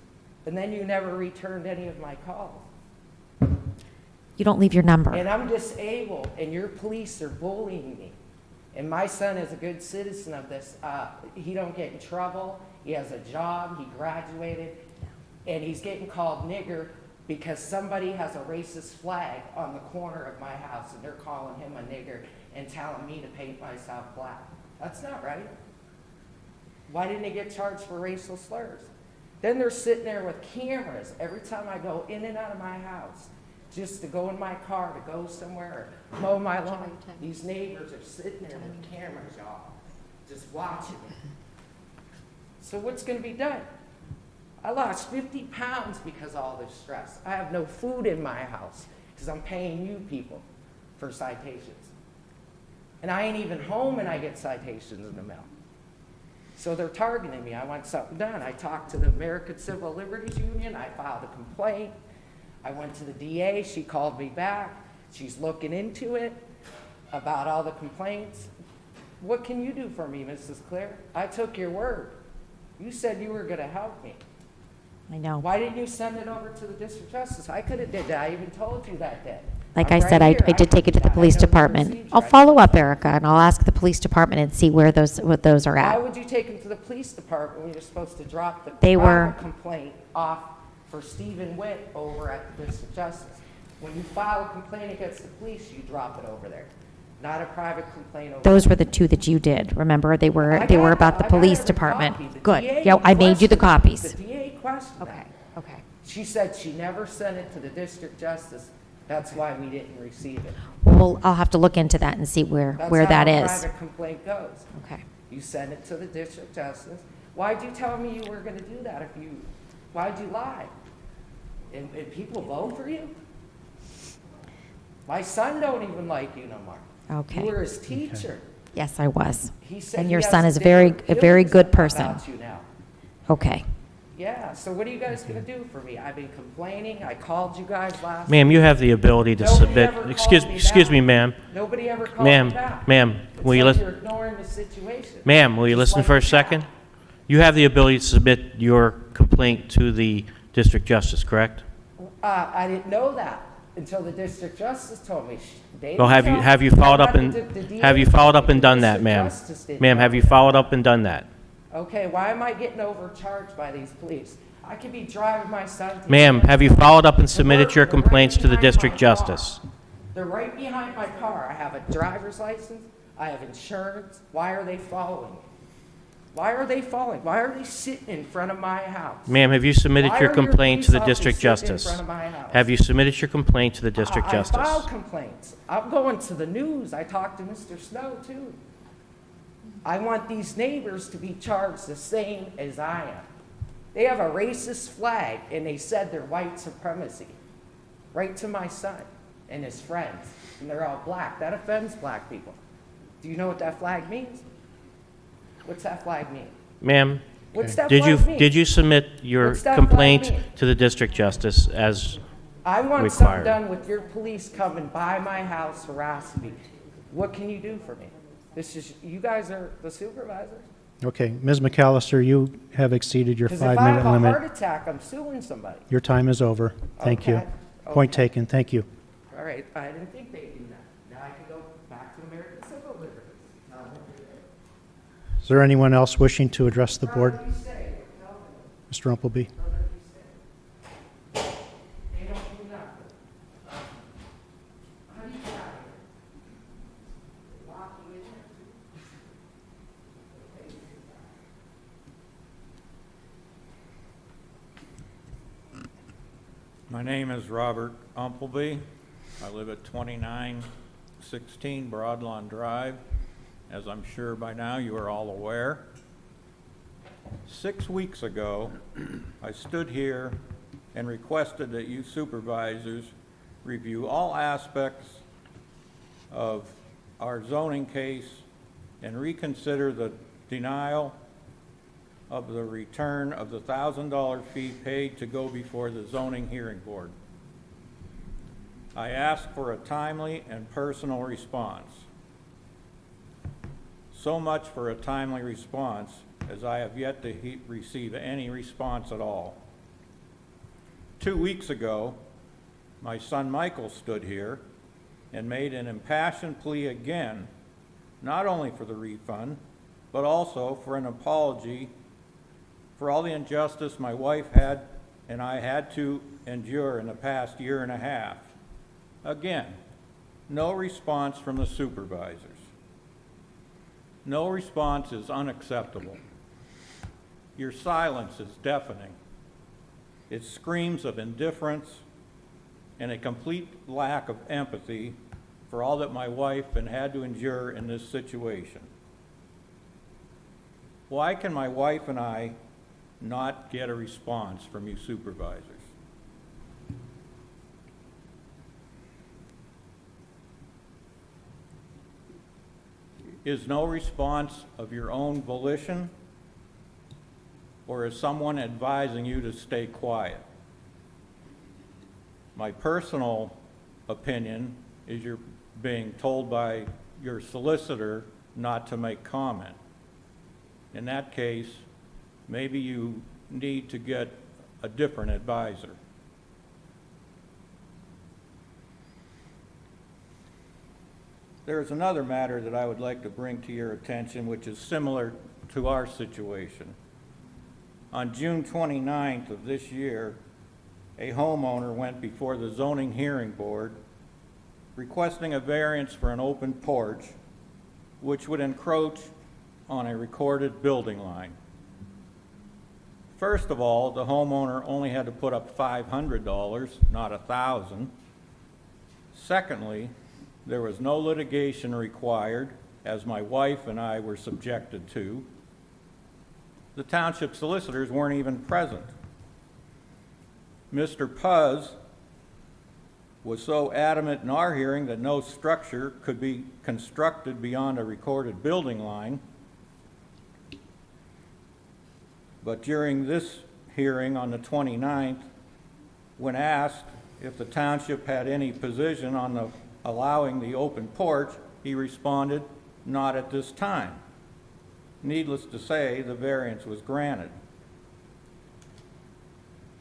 H: And then you never returned any of my calls.
C: You don't leave your number.
H: And I'm disabled, and your police are bullying me. And my son is a good citizen of this. He don't get in trouble. He has a job. He graduated. And he's getting called nigger because somebody has a racist flag on the corner of my house, and they're calling him a nigger and telling me to paint myself black. That's not right. Why didn't he get charged for racial slurs? Then they're sitting there with cameras every time I go in and out of my house, just to go in my car to go somewhere or mow my lawn. These neighbors are sitting there with cameras, y'all, just watching me. So what's going to be done? I lost 50 pounds because of all this stress. I have no food in my house because I'm paying you people for citations. And I ain't even home and I get citations in the mail. So they're targeting me. I want something done. I talked to the American Civil Liberties Union. I filed a complaint. I went to the DA. She called me back. She's looking into it about all the complaints. What can you do for me, Mrs. Claire? I took your word. You said you were going to help me.
C: I know.
H: Why didn't you send it over to the district justice? I could have did that. I even told you that day.
C: Like
H: I'm
C: I said,
H: right
C: I
H: here.
C: did take it to the police department. I'll follow up, Erica, and I'll ask the police department and see what those are
H: Why
C: at.
H: would you take him to the police department when you're supposed to drop the
C: They
H: private
C: were-
H: complaint off for Stephen Witt over at the district justice? When you file a complaint against the police, you drop it over there, not a private complaint over
C: Those were the 2 that you did. Remember, they were about the police department. Good. Yeah, I made you the copies.
H: The DA questioned that.
C: Okay.
H: She said she never sent it to the district justice. That's why we didn't receive it.
C: Well, I'll have to look into that and see where that
H: That's how a
C: is.
H: private complaint goes.
C: Okay.
H: You send it to the district justice. Why'd you tell me you were going to do that why'd you lie? And people vote for you? My son don't even like you no more.
C: Okay.
H: You were his teacher.
C: Yes, I was.
H: He said
C: And
H: he
C: your
H: has
C: son is a
H: different
C: very
H: feelings
C: good person.
H: about you now.
C: Okay.
H: Yeah, so what are you guys going to do for me? I've been complaining. I called you guys last
B: Ma'am, you have the ability to
H: Nobody
B: submit,
H: ever
B: excuse me, ma'am.
H: Nobody ever called me back.
B: Ma'am, will you
H: It's
B: listen?
H: like you're ignoring the situation.
B: Ma'am, will you
H: Just
B: listen
H: like
B: for a
H: the
B: second?
H: cat.
B: You have the ability to submit your complaint to the district justice, correct?
H: I didn't know that until the district justice told me. They
B: Well,
H: didn't
B: have you
H: tell me.
B: followed
H: I
B: up
H: thought
B: and,
H: the DA
B: have you followed up and done
H: the
B: that, ma'am?
H: district justice didn't
B: Ma'am,
H: know
B: have you
H: that.
B: followed up and done that?
H: Okay, why am I getting overcharged by these police? I could be driving my son to...
B: Ma'am, have you followed up and submitted your
H: They're right
B: complaints to the
H: behind
B: district
H: my car.
B: justice?
H: They're right behind my car. I have a driver's license. I have insurance. Why are they following me? Why are they following? Why are they sitting in front of my house?
B: Ma'am, have you submitted
H: Why
B: your
H: are
B: complaint to the
H: police
B: district
H: officers sitting
B: justice?
H: in front of my house?
B: Have you submitted your complaint to the district
H: I
B: justice?
H: filed complaints. I'm going to the news. I talked to Mr. Snow, too. I want these neighbors to be charged the same as I am. They have a racist flag, and they said they're white supremacy. Right to my son and his friends. And they're all black. That offends black people. Do you know what that flag means? What's that flag mean?
B: Ma'am,
H: What's that
B: Did you,
H: bug me?
B: did you submit your
H: What's that bug
B: complaint
H: me?
B: to the district justice as
H: I want something
B: required?
H: done with your police coming by my house harassing me. What can you do for me? This is, you guys are the supervisors?
T: Okay, Ms. McAllister, you have exceeded your
H: Because if I have
T: 5-minute
H: a
T: limit.
H: heart attack, I'm suing somebody.
T: Your time is over. Thank you.
H: Okay,
T: Point
H: okay.
T: taken. Thank you.
H: All right, I didn't think they'd do that. Now I can go back to American civil liberties.
T: Is there anyone else wishing to address the board? Mr. Umpleby?
I: My name is Robert Umpleby. I live at 2916 Broadlawn Drive. As I'm sure by now you are all aware, 6 weeks ago, I stood here and requested that you supervisors review all aspects of our zoning case and reconsider the denial of the return of the $1,000 fee paid to go before the zoning hearing board. I ask for a timely and personal response. So much for a timely response, as I have yet to receive any response at all. 2 weeks ago, my son Michael stood here and made an impassioned plea again, not only for the refund, but also for an apology for all the injustice my wife had and I had to endure in the past year and a half. Again, no response from the supervisors. No response is unacceptable. Your silence is deafening. It screams of indifference and a complete lack of empathy for all that my wife and had to endure in this situation. Why can my wife and I not get a response from you supervisors? Is no response of your own volition, or is someone advising you to stay quiet? My personal opinion is you're being told by your solicitor not to make comment. In that case, maybe you need to get a different advisor. There is another matter that I would like to bring to your attention, which is similar to our situation. On June 29th of this year, a homeowner went before the zoning hearing board requesting a variance for an open porch, which would encroach on a recorded building line. First of all, the homeowner only had to put up $500, not $1,000. Secondly, there was no litigation required, as my wife and I were subjected to. The township solicitors weren't even present. Mr. Puz was so adamant in our hearing that no structure could be constructed beyond a recorded building line. But during this hearing on the 29th, when asked if the township had any position on allowing the open porch, he responded, "Not at this time." Needless to say, the variance was granted.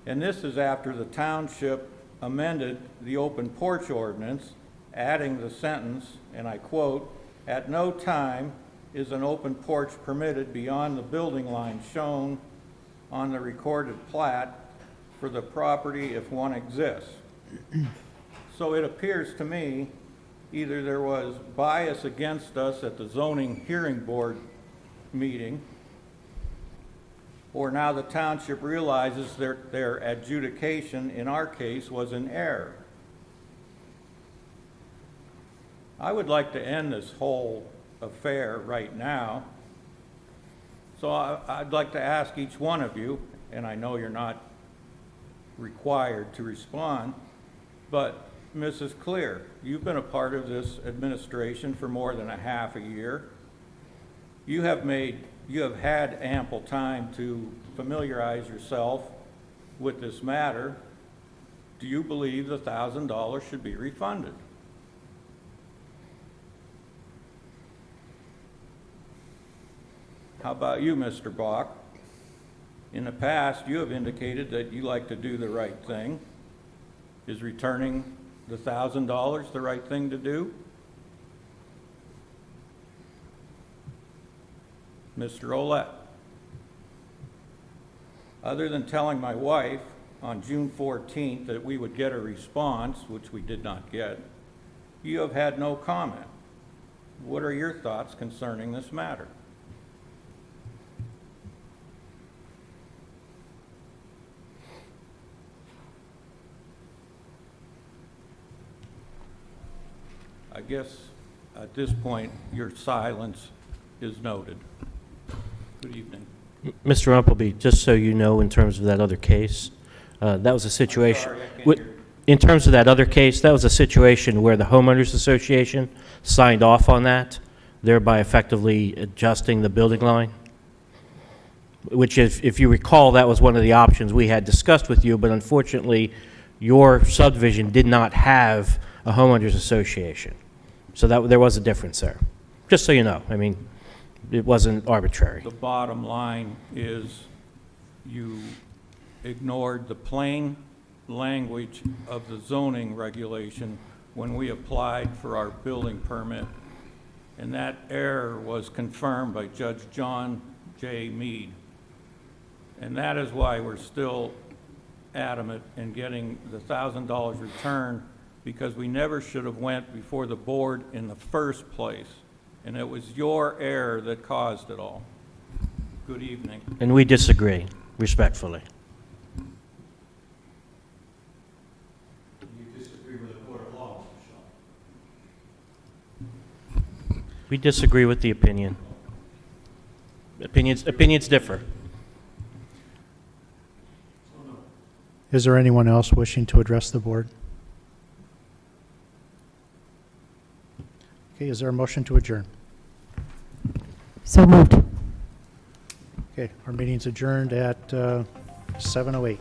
I: And this is after the township amended the open porch ordinance, adding the sentence, and I quote, "At no time is an open porch permitted beyond the building line shown on the recorded plat for the property if one exists." So it appears to me either there was bias against us at the zoning hearing board meeting, or now the township realizes their adjudication in our case was in error. I would like to end this whole affair right now. So I'd like to ask each one of you, and I know you're not required to respond, but Mrs. Clear, you've been a part of this administration for more than a half a year. You have had ample time to familiarize yourself with this matter. Do you believe the $1,000 should be refunded? How about you, Mr. Bach? In the past, you have indicated that you like to do the right thing. Is returning the $1,000 the right thing to do? Mr. Olette, other than telling my wife on June 14th that we would get a response, which we did not get, you have had no comment. What are your thoughts concerning this matter? I guess at this point, your silence is noted. Good evening.
B: Mr. Umpleby, just so you know, in terms of that other case, that was a situation.
I: I'm sorry, I can't hear.
B: In terms of that other case, that was a situation where the homeowners association signed off on that, thereby effectively adjusting the building line. Which, if you recall, that was one of the options we had discussed with you, but unfortunately, your subdivision did not have a homeowners association. So there was a difference there. Just so you know, I mean, it wasn't arbitrary.
I: The bottom line is you ignored the plain language of the zoning regulation when we applied for our building permit, and that error was confirmed by Judge John J. Mead. And that is why we're still adamant in getting the $1,000 returned, because we never should have went before the board in the first place. And it was your error that caused it all. Good evening.
B: And we disagree, respectfully.
N: You disagree with the court of law, Mr. Shaw?
B: We disagree with the opinion. Opinions differ.
T: Is there anyone else wishing to address the board? Okay, is there a motion to adjourn?
C: So moved.
T: Okay, our meeting's adjourned at 7:08.